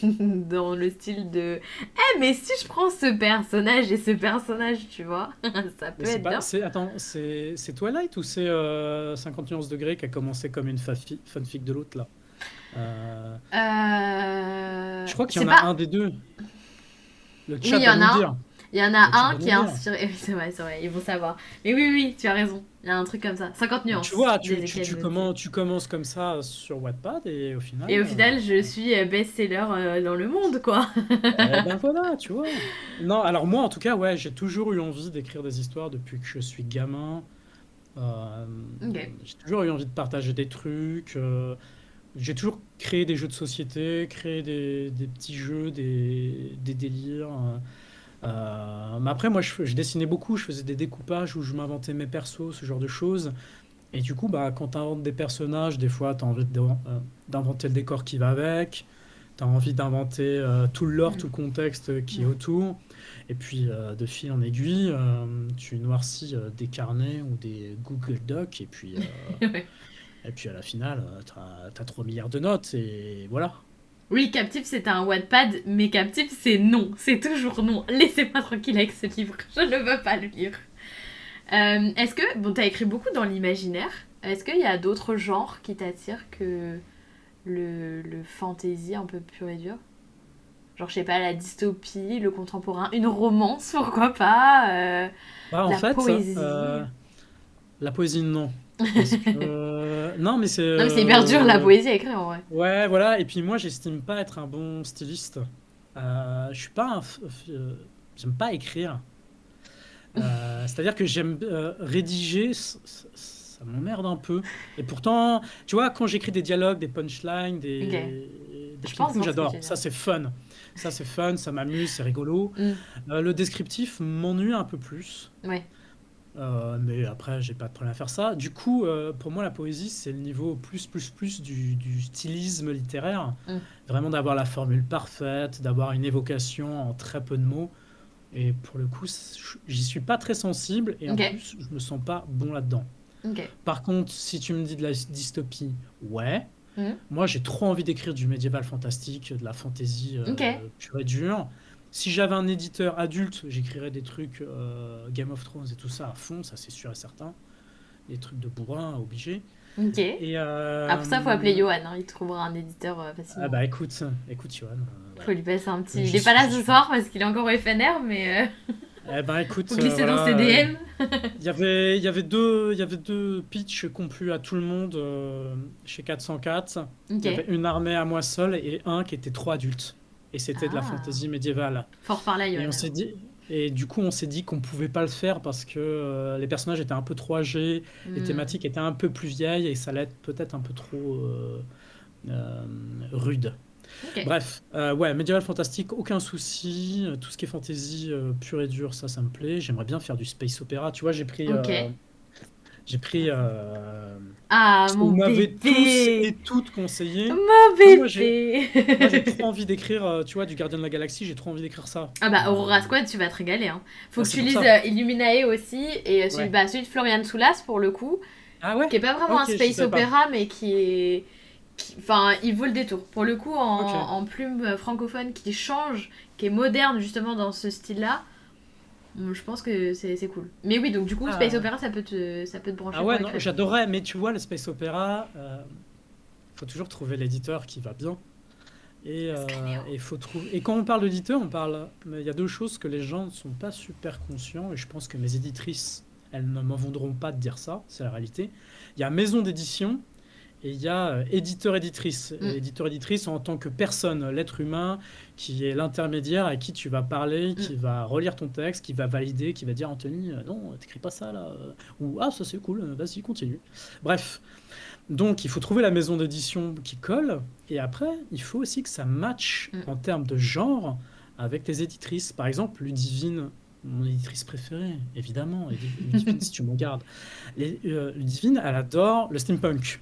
Dans le style de eh mais si je prends ce personnage et ce personnage tu vois ça Mais peut c'est être pas, bien. c'est, attends, c'est Twilight ou c'est 50 nuances degrés qui a commencé comme une fanfic de l'autre là? Euh, je crois qu'il y C'est en a pas. un des deux. Le Oui, il chat y va en nous le a un. dire. Il y en Le a chat un va nous qui le est dire. inspiré. Oui, c'est vrai, ils vont savoir. Mais oui, oui, tu as raison. Il y a un truc comme ça. 50 Mais tu nuances vois, d'Ezekiel Moutier. tu commences comme ça sur Wattpad et au final, Et au final, je suis best-seller dans le monde, quoi. eh ben voilà, tu vois. Non, alors moi en tout cas, ouais, j'ai toujours eu envie d'écrire des histoires depuis que je suis gamin. Euh, Ok. j'ai toujours eu envie de partager des trucs. J'ai toujours créé des jeux de société, créé des petits jeux, des délires. Mais après, moi, je dessinais beaucoup, je faisais des découpages où je m'inventais mes persos, ce genre de choses. Et du coup, bah, quand tu inventes des personnages, des fois, tu as envie d'inventer le décor qui va avec, tu as envie d'inventer tout le lore, Hmm. tout le contexte qui est Ouais. autour. Et puis, de fil en aiguille, tu noircis des carnets ou des Google Docs, Ouais. et puis à la finale, tu as 3 milliards de notes, et voilà. Oui, Captif, c'est un Wattpad, mais Captif, c'est non. C'est toujours non. Laissez-moi tranquille avec ce livre. Je ne veux pas le lire. Est-ce que. Bon, t'as écrit beaucoup dans l'imaginaire. Est-ce qu'il y a d'autres genres qui t'attirent que le fantasy un peu pur et dur? Genre, je sais pas, la dystopie, le contemporain, une romance, pourquoi pas, Bah, en la fait, poésie. la poésie, non. Parce que. Non, mais c'est. Non, mais c'est hyper dur la poésie à écrire en vrai. Ouais, voilà. Et puis moi, j'estime pas être un bon styliste. Je suis pas j'aime pas écrire. C'est-à-dire que j'aime rédiger, ça m'emmerde un peu. Et pourtant, tu vois, quand j'écris des dialogues, des punchlines, Ok, des je pense ping-pong, voir ce que tu j'adore. veux Ça, dire. c'est fun. Ça, c'est fun, ça m'amuse, c'est rigolo. Hmm, Le descriptif m'ennuie un peu plus. ouais. Mais après, j'ai pas de problème à faire ça. Du coup, pour moi, la poésie, c'est le niveau plus du stylisme littéraire. Hmm. Vraiment d'avoir la formule parfaite, d'avoir une évocation en très peu de mots. Et pour le coup, j'y suis pas très sensible et en Ok, plus, je me sens pas bon là-dedans. ok. Par contre, si tu me dis de la dystopie, ouais. Mhm. Moi, j'ai trop envie d'écrire du médiéval fantastique, de la fantasy Ok. pure et dure. Si j'avais un éditeur adulte, j'écrirais des trucs Game of Thrones et tout ça à fond, ça c'est sûr et certain. Des trucs de bourrin, obligé. Ok. Et Après ça, faut appeler Johan, hein, il trouvera un éditeur ah facilement. bah écoute, Johan, Faut ouais. lui passer un petit. Il J'y est pas suis, là j'y ce suis. soir parce qu'il est encore au FNR, mais Eh ben écoute, faut glisser dans ses voilà, DM. il y avait deux pitchs qui ont plu à tout le monde chez 404. Il Ok. y avait une armée à moi seul et un qui était trop adulte. Et c'était de la Ah. fantaisie médiévale. Faut reparler à Et Johan on s'est alors. dit, et du coup, on s'est dit qu'on pouvait pas le faire parce que les personnages étaient un peu trop âgés, les Hmm. thématiques étaient un peu plus vieilles et ça allait être peut-être un peu trop rude. Ok. Bref, ouais, médiéval fantastique, aucun souci. Tout ce qui est fantasy pur et dur, ça me plaît. J'aimerais bien faire du space opéra. Tu vois, Ok. j'ai pris Ah, ce qu'on mon m'avait tous bébé. et toutes conseillé. Mon Ah, bébé. moi, j'ai trop envie d'écrire, tu vois, du Gardien de la Galaxie. J'ai trop envie d'écrire ça. Ah bah Aurora Squad, tu vas te régaler. Hein. Faut Ah, que c'est tu pour lises ça. Illuminae aussi et Ouais. celui de Florian Soulas pour le coup, Ah ouais? qui est pas vraiment un Ok, je space sais pas. opéra mais enfin, il vaut le détour. Pour le coup, Ok. en plume francophone qui change, qui est moderne justement dans ce style-là, je pense que c'est cool. Mais oui, donc du coup, space Ah, opéra, ça peut te ah brancher pour ouais, non, écrire. j'adorais, mais tu vois, le space opéra, faut toujours trouver l'éditeur qui va bien. Et faut trouver. Et quand on parle d'éditeur, on parle. Mais il y a deux choses que les gens ne sont pas super conscients, et je pense que mes éditrices, elles ne m'en voudront pas de dire ça, c'est la réalité. Il y a maison d'édition et il y a éditeur-éditrice. Mm, Éditeur-éditrice en tant que personne, l'être humain, qui est l'intermédiaire à qui tu vas parler, mm. qui va relire ton texte, qui va valider, qui va dire Anthony, non, t'écris pas ça là. Ou ah, ça c'est cool, vas-y, continue. Bref. Donc, il faut trouver la maison d'édition qui colle. Et après, il faut aussi que ça matche Mm. en termes de genre avec tes éditrices. Par exemple, Ludivine, mon éditrice préférée, évidemment. Ludivine, si tu m'en gardes. Ludivine, elle adore le steampunk.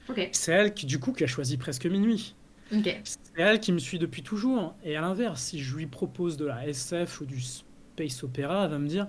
Ok, C'est elle qui, du coup, qui a choisi Presque Minuit. ok. C'est elle qui me suit depuis toujours. Et à l'inverse, si je lui propose de la SF ou du space opéra, elle va me dire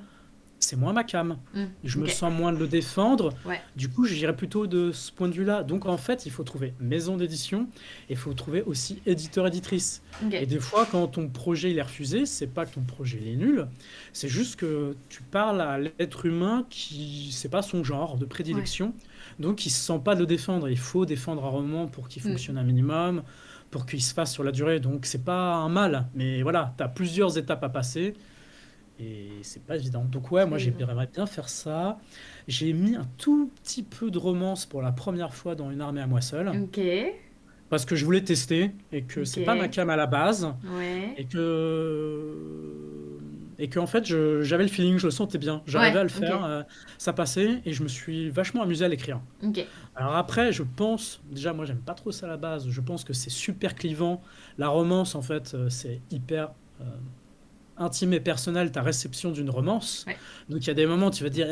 c'est moins ma cam. Mm, Je me ok. sens moins de le défendre. Ouais, Du coup, j'irais plutôt de ce point de vue-là. Donc, en fait, il faut trouver maison d'édition et il faut trouver aussi éditeur-éditrice. Et ok. des fois, quand ton projet il est refusé, c'est pas que ton projet il est nul, c'est juste que tu parles à l'être humain qui, c'est pas son genre de Ouais. prédilection, donc il se sent pas de le défendre. Il faut défendre un roman pour qu'il Mm. fonctionne un minimum, pour qu'il se fasse sur la durée. Donc, c'est pas un mal, mais voilà, tu as plusieurs étapes à passer. Et c'est pas évident. Donc ouais, C'est pas moi évident. j'aimerais bien faire ça. J'ai mis un tout petit peu de romance pour la première fois dans Une armée à moi seul, Ok, parce que je voulais tester et que ok. c'est pas ma cam à la base Ouais. et que en fait j'avais le feeling, je le sentais bien, j'arrivais Ouais, à le ok. faire, ça passait et je me suis vachement amusé à l'écrire. Ok. Alors après, je pense, déjà moi j'aime pas trop ça à la base, je pense que c'est super clivant. La romance en fait, c'est hyper euh, intime et personnel ta réception d'une romance. Ouais. Donc il y a des moments où tu vas te dire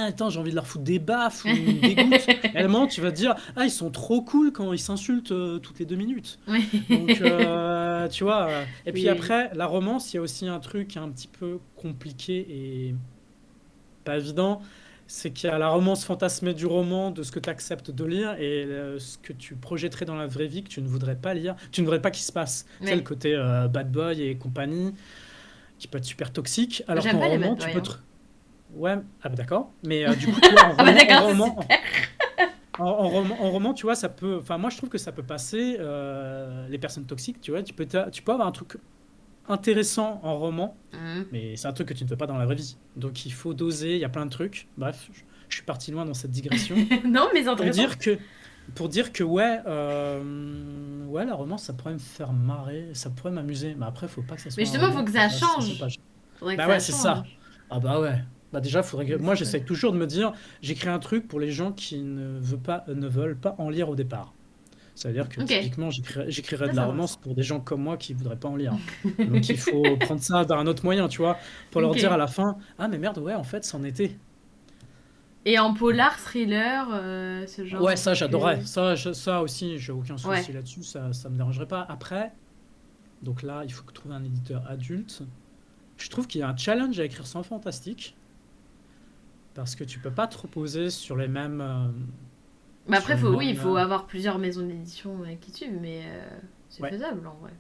attends, j'ai envie de leur foutre des baffes ou ils me dégoûtent. Et à des moments tu vas te dire ah, ils sont trop cool quand ils s'insultent toutes les 2 minutes. Ouais. Donc tu vois. Et puis Oui, après, la romance, il y a aussi un truc un petit peu compliqué et pas évident. C'est qu'il y a la romance fantasmée du roman, de ce que tu acceptes de lire, et ce que tu projetterais dans la vraie vie que tu ne voudrais pas lire, tu ne voudrais pas qu'il se passe. oui. C'est le Ouais. côté bad boy et compagnie qui peut être super toxique, alors J'aime qu'en pas les roman, bad tu boys, peux hein. te... Ouais, ah bah d'accord. Mais du coup, tu vois, Ah bah d'accord, c'est super. en roman, tu vois, ça peut... Enfin, moi, je trouve que ça peut passer, les personnes toxiques, tu vois, tu peux avoir un truc intéressant en roman, Mhm. mais c'est un truc que tu ne fais pas dans la vraie vie. Donc, il faut doser, il y a plein de trucs. Bref, je suis parti loin dans cette digression. Non, mais c'est Pour intéressant. dire que, ouais, ouais, la romance, ça pourrait me faire marrer, ça pourrait m'amuser. Mais après, faut pas que ça Mais soit un justement, roman faut que qui ça fasse 500 change. pages. Faudrait que Bah ça ouais, c'est ça. change. Ah bah ouais. Bah déjà, faudrait que... Mais Moi, c'est ça. j'essaie toujours de me dire, j'écris un truc pour les gens qui ne veulent pas en lire au départ. C'est-à-dire que Ok, typiquement, j'écrirais ça de c'est la romance intéressant. pour des gens comme moi qui voudraient pas en lire. Donc il faut prendre ça d'un autre moyen, tu vois, pour leur Ok. dire à la fin, ah mais merde, ouais, en fait, c'en était. Et en polar, thriller, ce genre Ouais, un peu ça, j'adorais. plus. Ça aussi, j'ai aucun Ouais. souci là-dessus, ça me dérangerait pas. Après, donc là, il faut que trouver un éditeur adulte. Je trouve qu'il y a un challenge à écrire sans fantastique, parce que tu peux pas te reposer sur les mêmes... Mais sur après, les il mêmes faut avoir plusieurs maisons d'édition qui suivent, mais c'est ouais. faisable en vrai.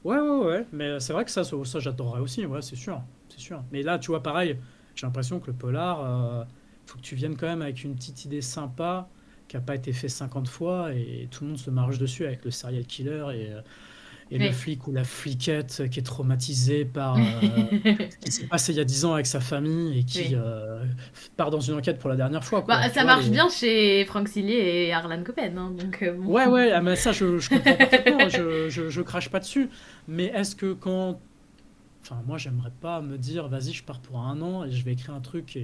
Ouais, mais c'est vrai que ça j'adorerais aussi, ouais, c'est sûr. Mais là, tu vois, pareil, j'ai l'impression que le polar, faut que tu viennes quand même avec une petite idée sympa qui a pas été fait 50 fois et tout le monde se marche dessus avec le serial killer et le Oui. flic ou la fliquette qui est traumatisé par ce qui s'est passé il y a 10 ans avec sa famille et qui Oui. part dans une enquête pour la dernière fois, quoi. Bah, Tu ça vois, marche les... bien chez Franck Sillier et Harlan Coben, hein, donc bon. Ouais, ah, mais ça, je comprends parfaitement, je crache pas dessus. Mais est-ce que quand... Enfin, moi, j'aimerais pas me dire, vas-y, je pars pour un an et je vais écrire un truc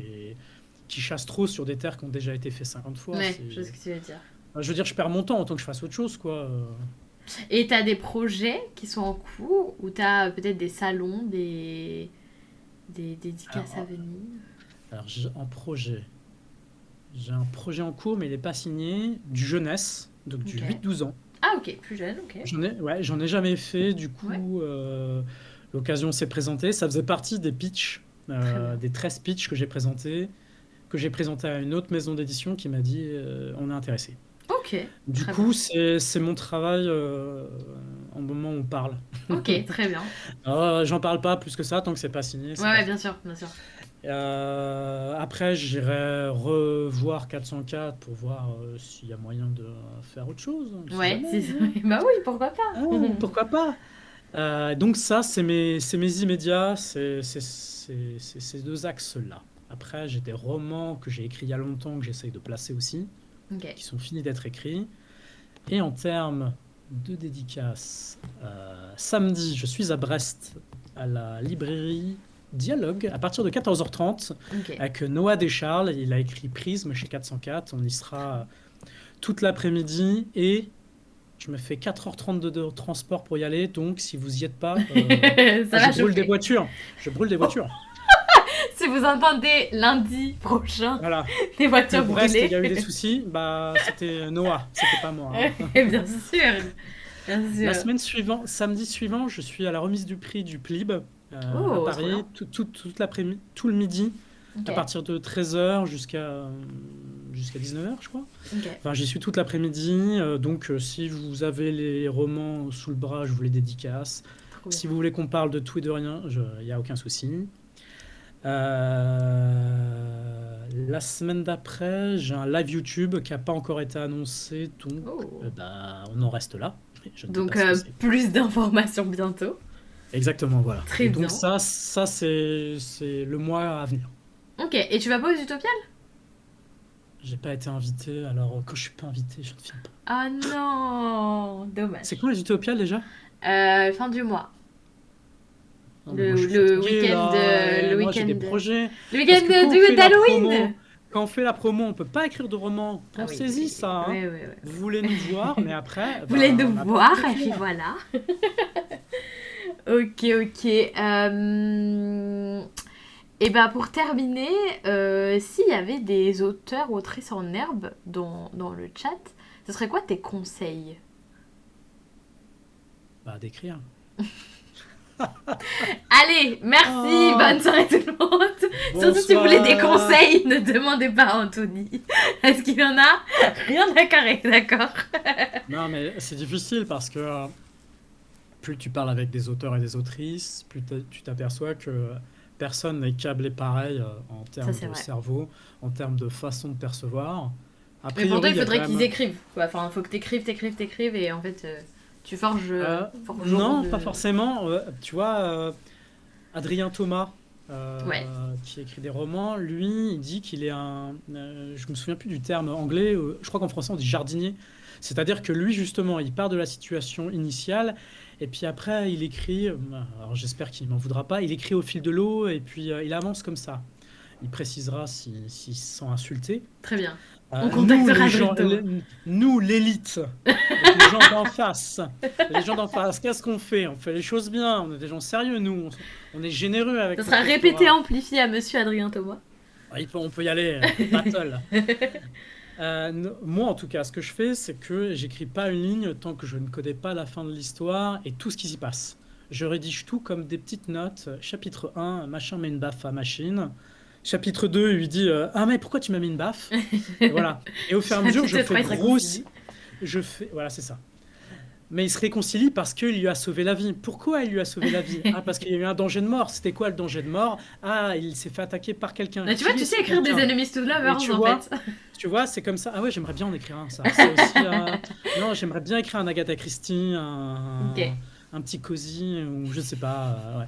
qui chasse trop sur des terres qui ont déjà été fait 50 fois. Ouais, je sais ce que tu veux dire. Je veux dire, je perds mon temps autant que je fasse autre chose, quoi. Et t'as des projets qui sont en cours ou t'as peut-être des salons, des dédicaces à Alors, venir? alors, j'ai un projet en cours, mais il n'est pas signé, du jeunesse, donc du Ok. 8-12 ans. Ah, ok, plus jeune, ok. J'en ai jamais fait, du Ouais, coup, l'occasion s'est présentée. Ça faisait partie des pitchs, très bien. des 13 pitchs que j'ai présenté à une autre maison d'édition qui m'a dit on est intéressé. Ok, Du très bien. coup, c'est mon travail en moment où on parle. Ok, très bien. J'en parle pas plus que ça, tant que c'est pas signé, Ouais, c'est pas ouais, fait. bien sûr, bien sûr. Après, j'irai revoir 404 pour voir s'il y a moyen de faire autre chose. On sait Ouais, jamais, c'est ça. hein. Bah oui, pourquoi pas? Ah, pourquoi pas? Donc ça, c'est mes immédiats, c'est ces deux axes-là. Après, j'ai des romans que j'ai écrits il y a longtemps que j'essaye de placer aussi, Ok. qui sont finis d'être écrits. Et en termes de dédicaces, samedi, je suis à Brest, à la librairie Dialogue, à partir de 14h30, Ok. avec Noah Descharles. Il a écrit Prisme chez 404. On y sera toute l'après-midi et je me fais 4h30 de transport pour y aller. Donc, si vous y êtes pas, Ça je va brûle des chauffer. voitures. Je brûle des Oh, voitures. si vous entendez lundi prochain Voilà. des Que voitures Brest, il brûlées, y a eu des soucis, bah, c'était Noah, c'était pas moi, hein. bien sûr, bien La sûr. semaine suivante, samedi suivant, je suis à la remise du prix du PLIB à Oh, trop Paris, bien. toute l'après-midi, tout le midi, Ok, à partir de 13h jusqu'à 19h, je crois. ok, Enfin, j'y suis toute l'après-midi, donc si vous avez les romans sous le bras, je vous les dédicace. trop bien. Si vous voulez qu'on parle de tout et de rien, il n'y a aucun souci. La semaine d'après, j'ai un live YouTube qui n'a pas encore été annoncé, donc Oh. bah, on en reste là. Je ne dis Donc, pas ce que c'est. plus d'informations bientôt. Exactement, voilà. Très Et donc bien. ça c'est le mois à venir. Ok, et tu vas pas aux Utopiales? J'ai pas été invité, alors quand je suis pas invité, je ne viens pas. Ah non, C'est dommage. quand les Utopias déjà? Fin du mois. Non, mais moi je suis fatigué là, et Le moi j'ai des week-end, projets. le Parce week-end que quand on fait la d'Halloween. promo, on peut pas écrire de roman. Ah oui, Pensez-y oui, ça, hein. oui, oui, oui. Vous voulez nous voir, mais après, Vous voulez bah, nous on n'a pas voir, et puis d'écriture. voilà. Ok, ok. Et bah pour terminer, s'il y avait des auteurs ou autrices en herbe dans le chat, ce serait quoi tes conseils? Bah d'écrire. Allez, merci, Ah, bonne soirée tout le monde. Surtout si vous voulez des bonsoir. conseils, ne demandez pas à Anthony. Est-ce qu'il y en a? Rien à carrer, d'accord? Non, mais c'est difficile parce que plus tu parles avec des auteurs et des autrices, plus tu t'aperçois que personne n'est câblé pareil en Ça termes c'est de vrai. cerveau, en termes de façon de percevoir. A Mais pour toi, priori, il il y a quand faudrait qu'ils même... écrivent, quoi. Enfin, il faut que t'écrives, et en fait, tu forgeron non, de... pas forcément. Tu vois, Adrien Thomas, Ouais. qui écrit des romans, lui, il dit qu'il est je me souviens plus du terme anglais, je crois qu'en français on dit jardinier. C'est-à-dire que lui, justement, il part de la situation initiale, et puis après, il écrit, alors j'espère qu'il m'en voudra pas, il écrit au fil de l'eau, et puis il avance comme ça. Il précisera s'il se sent insulté. Très bien. On Nous, contactera les Adrien gens, Thomas. nous, l'élite, donc les gens d'en face, qu'est-ce qu'on fait? On fait les choses bien, on est des gens sérieux, nous, on est généreux Ça avec sera notre répété, lectorat. amplifié à monsieur Adrien Thomas. On peut y aller, battle. Moi, en tout cas, ce que je fais, c'est que j'écris pas une ligne tant que je ne connais pas la fin de l'histoire et tout ce qui s'y passe. je rédige tout comme des petites notes. Chapitre 1, machin met une baffe à machine. Chapitre 2, il lui dit ah, mais pourquoi tu m'as mis une baffe? Et voilà. Et au fur et à mesure, je Chapitre 3, fais il se réconcilie. grossir. Voilà, c'est ça. Mais il se réconcilie parce qu'il lui a sauvé la vie. Pourquoi il lui a sauvé la vie? Ah, parce qu'il y a eu un danger de mort. C'était quoi le danger de mort? Ah, il s'est fait attaquer par quelqu'un. Mais tu vois, Qui tu est sais ce écrire des quelqu'un? enemies to Et lovers, tu en vois, fait. c'est comme ça. Ah ouais, j'aimerais bien en écrire un, ça. C'est aussi, non, j'aimerais bien écrire un Agatha Christie, Ok. un petit cosy, ou je sais pas. Ouais.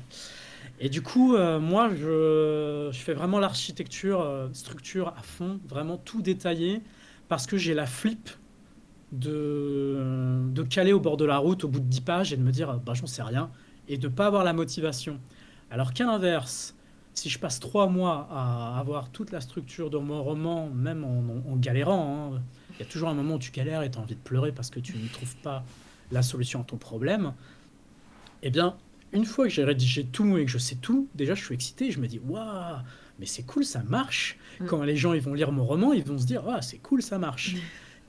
Et du coup, moi, je fais vraiment l'architecture, structure à fond, vraiment tout détaillé, parce que j'ai la flip de caler au bord de la route au bout de 10 pages et de me dire, bah, j'en sais rien, et de pas avoir la motivation. Alors qu'à l'inverse, si je passe 3 mois à avoir toute la structure de mon roman, même en galérant, hein, il y a toujours un moment où tu galères et tu as envie de pleurer parce que tu ne trouves pas la solution à ton problème, eh bien, une fois que j'ai rédigé tout et que je sais tout, déjà je suis excité, je me dis, waouh, mais c'est cool, ça marche. Mm. Quand les gens ils vont lire mon roman, ils vont se dire, ah, c'est cool, ça marche.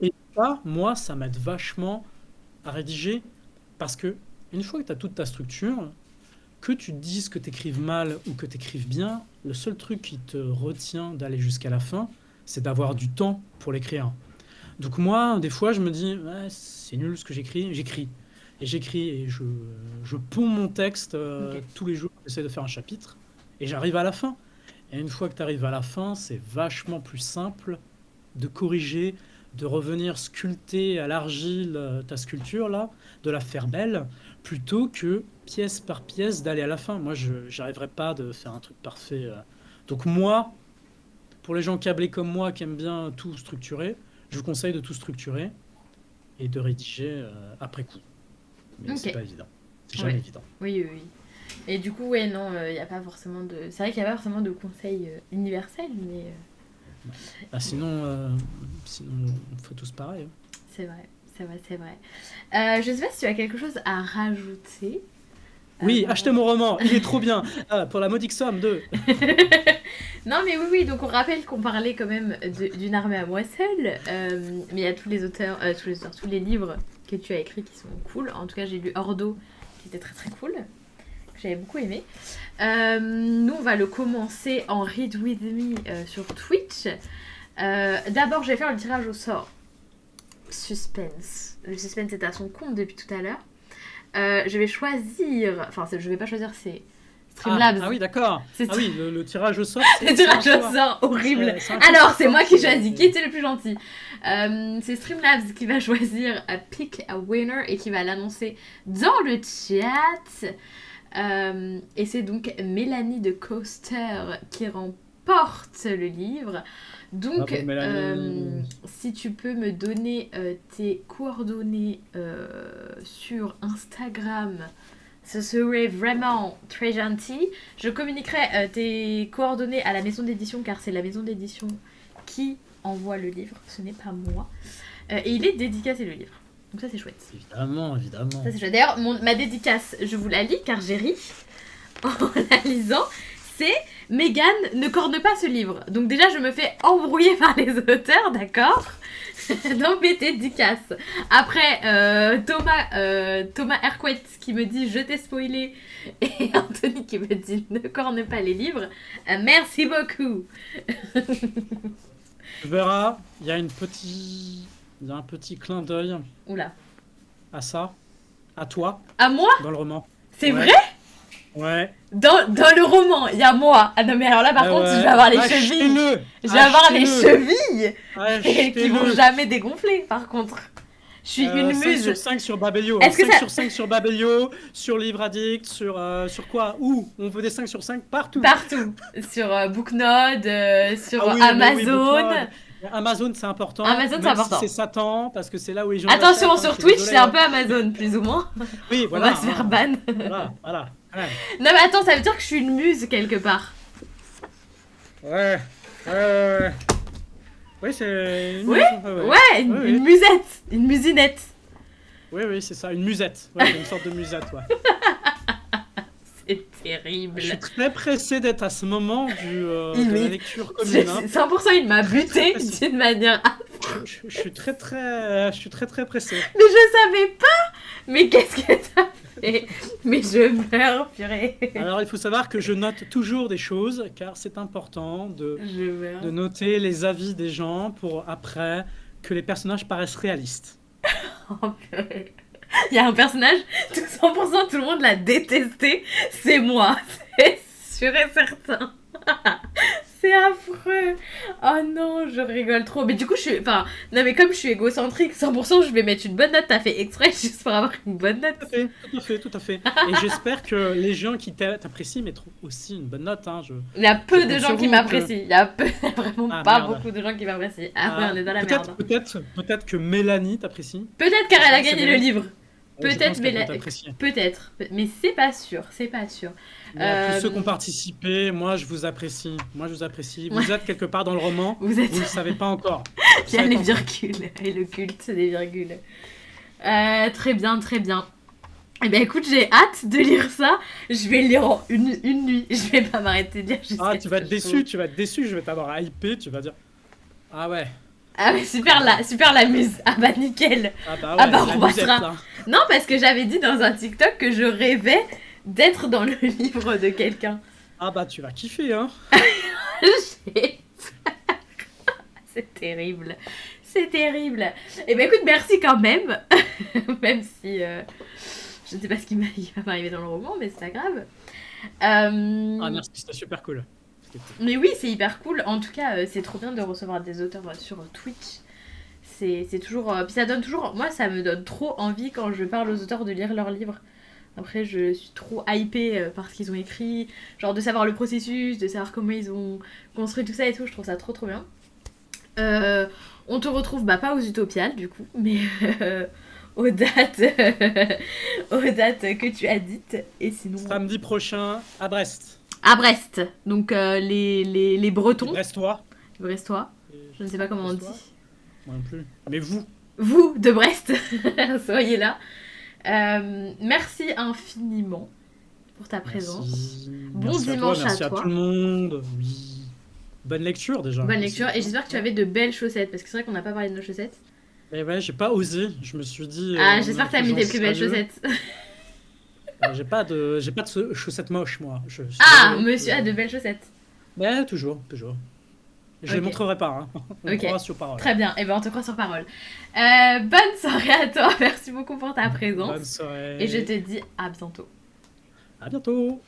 Et ça, moi, ça m'aide vachement à rédiger parce que une fois que tu as toute ta structure, que tu te dises que tu écrives mal ou que tu écrives bien, le seul truc qui te retient d'aller jusqu'à la fin, c'est d'avoir du temps pour l'écrire. Donc moi, des fois, je me dis, ouais, c'est nul ce que j'écris, j'écris. Et j'écris et je ponds mon texte Ok. tous les jours, j'essaie de faire un chapitre, et j'arrive à la fin. Et une fois que tu arrives à la fin, c'est vachement plus simple de corriger, de revenir sculpter à l'argile ta sculpture là, de la faire belle, plutôt que pièce par pièce d'aller à la fin. Moi, je n'arriverai pas de faire un truc parfait. Donc moi, pour les gens câblés comme moi qui aiment bien tout structurer, je vous conseille de tout structurer et de rédiger après coup. Mais c'est Ok. pas évident. C'est jamais Ouais. évident. Oui, oui, oui. Et du coup, ouais, non, il n'y a pas forcément de. C'est vrai qu'il n'y a pas forcément de conseils universels, mais Ah, sinon, on fait tous pareil, hein. c'est vrai, c'est vrai, c'est vrai. Je sais pas si tu as quelque chose à rajouter. Oui, Par achetez mon roman, il est trop bien. Ah, pour la modique somme de. Non, mais oui, oui, donc on rappelle qu'on parlait quand même d'une armée à moi seule, mais il y a tous les livres que tu as écrits qui sont cool. En tout cas, j'ai lu Ordo, qui était très très cool, que j'avais beaucoup aimé. Nous, on va le commencer en Read With Me sur Twitch. D'abord, je vais faire le tirage au sort. Suspense. Le suspense est à son compte depuis tout à l'heure. Je vais choisir... Enfin, je vais pas choisir, c'est Streamlabs. Ah oui, d'accord. C'est Ah oui, le tirage au sort, le tirage au sort horrible. C'est un choix. Alors, c'est moi qui choisis. Qui était le plus gentil? C'est Streamlabs qui va choisir à pick a winner et qui va l'annoncer dans le chat. Et c'est donc Mélanie de Coaster qui remporte le livre. Donc, Bravo, Mélanie. si tu peux me donner tes coordonnées sur Instagram, ce serait vraiment très gentil. Je communiquerai tes coordonnées à la maison d'édition car c'est la maison d'édition qui envoie le livre, ce n'est pas moi. Et il est dédicacé le livre. Donc ça c'est chouette. Évidemment, évidemment. Ça c'est chouette. D'ailleurs, ma dédicace, je vous la lis car j'ai ri en la lisant. C'est Mégane ne corne pas ce livre. Donc déjà, je me fais embrouiller par les auteurs, d'accord? Dans mes dédicaces. Après, Thomas Hercouet qui me dit je t'ai spoilé et Anthony qui me dit ne corne pas les livres. Merci beaucoup. Tu verras, il y a un petit clin d'œil Oula. à ça, à toi, À moi? dans le roman. C'est Ouais. vrai? Ouais. Dans le roman, il y a moi. Ah non mais alors là par contre, je vais avoir les chevilles. Achetez-le. Je vais avoir les Achetez-le. chevilles qui vont Achetez-le. jamais dégonfler par contre. Je suis une 5 muse. sur 5 sur Babelio. Est-ce que 5 ça- sur 5 sur Babelio, sur Livre Addict, sur quoi? Où? On veut des 5 sur 5 partout. Partout. Sur Booknode, sur Ah oui, mais oui, Amazon. Booknode. Amazon, c'est important. Amazon, c'est même important. Si c'est Satan, parce que c'est là où les gens. Attention, l'achètent, hein, sur je suis Twitch, désolé, c'est un hein. peu Amazon, plus ou moins. Oui, On voilà. va se faire hein. ban. Voilà. Non mais attends, ça veut dire que je suis une muse quelque part. Ouais. Oui, c'est. Oui, Ouais. Ouais, une, Oui. une musette, une musinette. Oui, c'est ça, une musette. Ouais, une sorte de musette, ouais. C'est terrible. Je suis très pressé d'être à ce moment de Oui. la lecture commune. hein. 100% il m'a buté Très d'une manière... Je suis très pressé. Mais je savais pas. Mais qu'est-ce que t'as Mais je meurs, purée. Alors, il faut savoir que je note toujours des choses, car c'est important Je meurs. de noter les avis des gens pour après que les personnages paraissent réalistes. Oh, purée. Il y a un personnage, tout 100% tout le monde l'a détesté, c'est moi. C'est sûr et certain. C'est affreux. Oh non, je rigole trop. Mais du coup, enfin, non, mais comme je suis égocentrique, 100%, je vais mettre une bonne note. T'as fait exprès juste pour avoir une bonne note. Tout à fait, tout à fait. Et j'espère que les gens qui t'apprécient mettront aussi une bonne note. Hein. Il y a peu Je de compte gens sur qui vous m'apprécient. Il y a vraiment Ah, pas merde. beaucoup de gens qui m'apprécient. Ah ouais, on est dans la peut-être, merde. peut-être que Mélanie t'apprécie. Peut-être car elle a C'est gagné vrai. le livre. Je Peut-être, pense mais qu'elle peut t'apprécier. peut-être. Mais c'est pas sûr, c'est pas sûr. Mais tous ceux qui ont Euh, participé, moi je vous apprécie. Moi je vous apprécie. Ouais. Vous êtes quelque part dans le roman, Vous êtes... vous ne le savez pas encore. Vous Il y a savez les pas encore. virgules et le culte des virgules. Très bien, très bien. Eh ben écoute, j'ai hâte de lire ça. Je vais le lire en une nuit. Je vais pas m'arrêter de lire jusqu'à Ah, tu vas ce être que je déçu, tu vas être déçu, je vais t'avoir hypé, tu vas dire. Ah ouais, Ah mais super la muse. Ah bah nickel. ah bah ouais, Ah bah, la on musette, passera. là. Non parce que j'avais dit dans un TikTok que je rêvais d'être dans le livre de quelqu'un. Ah bah tu vas kiffer, hein. J'ai peur. C'est terrible. C'est terrible. Eh ben écoute, merci quand même. Même si je ne sais pas ce il va m'arriver dans le roman, mais c'est pas grave. Ah merci, c'était super cool. C'était cool. Mais oui, c'est hyper cool. En tout cas, c'est trop bien de recevoir des auteurs sur Twitch. C'est toujours... puis ça donne toujours... Moi, ça me donne trop envie quand je parle aux auteurs de lire leurs livres. Après, je suis trop hypée par ce qu'ils ont écrit. Genre de savoir le processus, de savoir comment ils ont construit tout ça et tout. Je trouve ça trop trop bien. On te retrouve, bah pas aux Utopiales du coup, mais aux dates, aux dates que tu as dites. Et sinon... Samedi prochain à Brest. À Brest. Donc les Bretons. Brestois. Brestois. Je ne sais pas comment on dit. Moi non plus. Mais vous. Vous de Brest, soyez là. Merci infiniment pour ta présence. Merci. Bon Merci dimanche merci à toi. tout le monde. Oui. Bonne lecture déjà. Bonne lecture et j'espère que tu avais de belles chaussettes parce que c'est vrai qu'on n'a pas parlé de nos chaussettes. Et ouais, j'ai pas osé. Je me suis dit. Ah, j'espère que t'as mis j'en tes plus belles sérieux. chaussettes. J'ai pas de chaussettes moches moi. Je suis Ah, désolé. monsieur a de belles chaussettes. Mais toujours. Je les Ok. montrerai pas. Hein. On Ok. croira sur parole. Très bien, et ben on te croit sur parole. Bonne soirée à toi, merci beaucoup pour ta présence. Bonne soirée. Et je te dis à bientôt. À bientôt.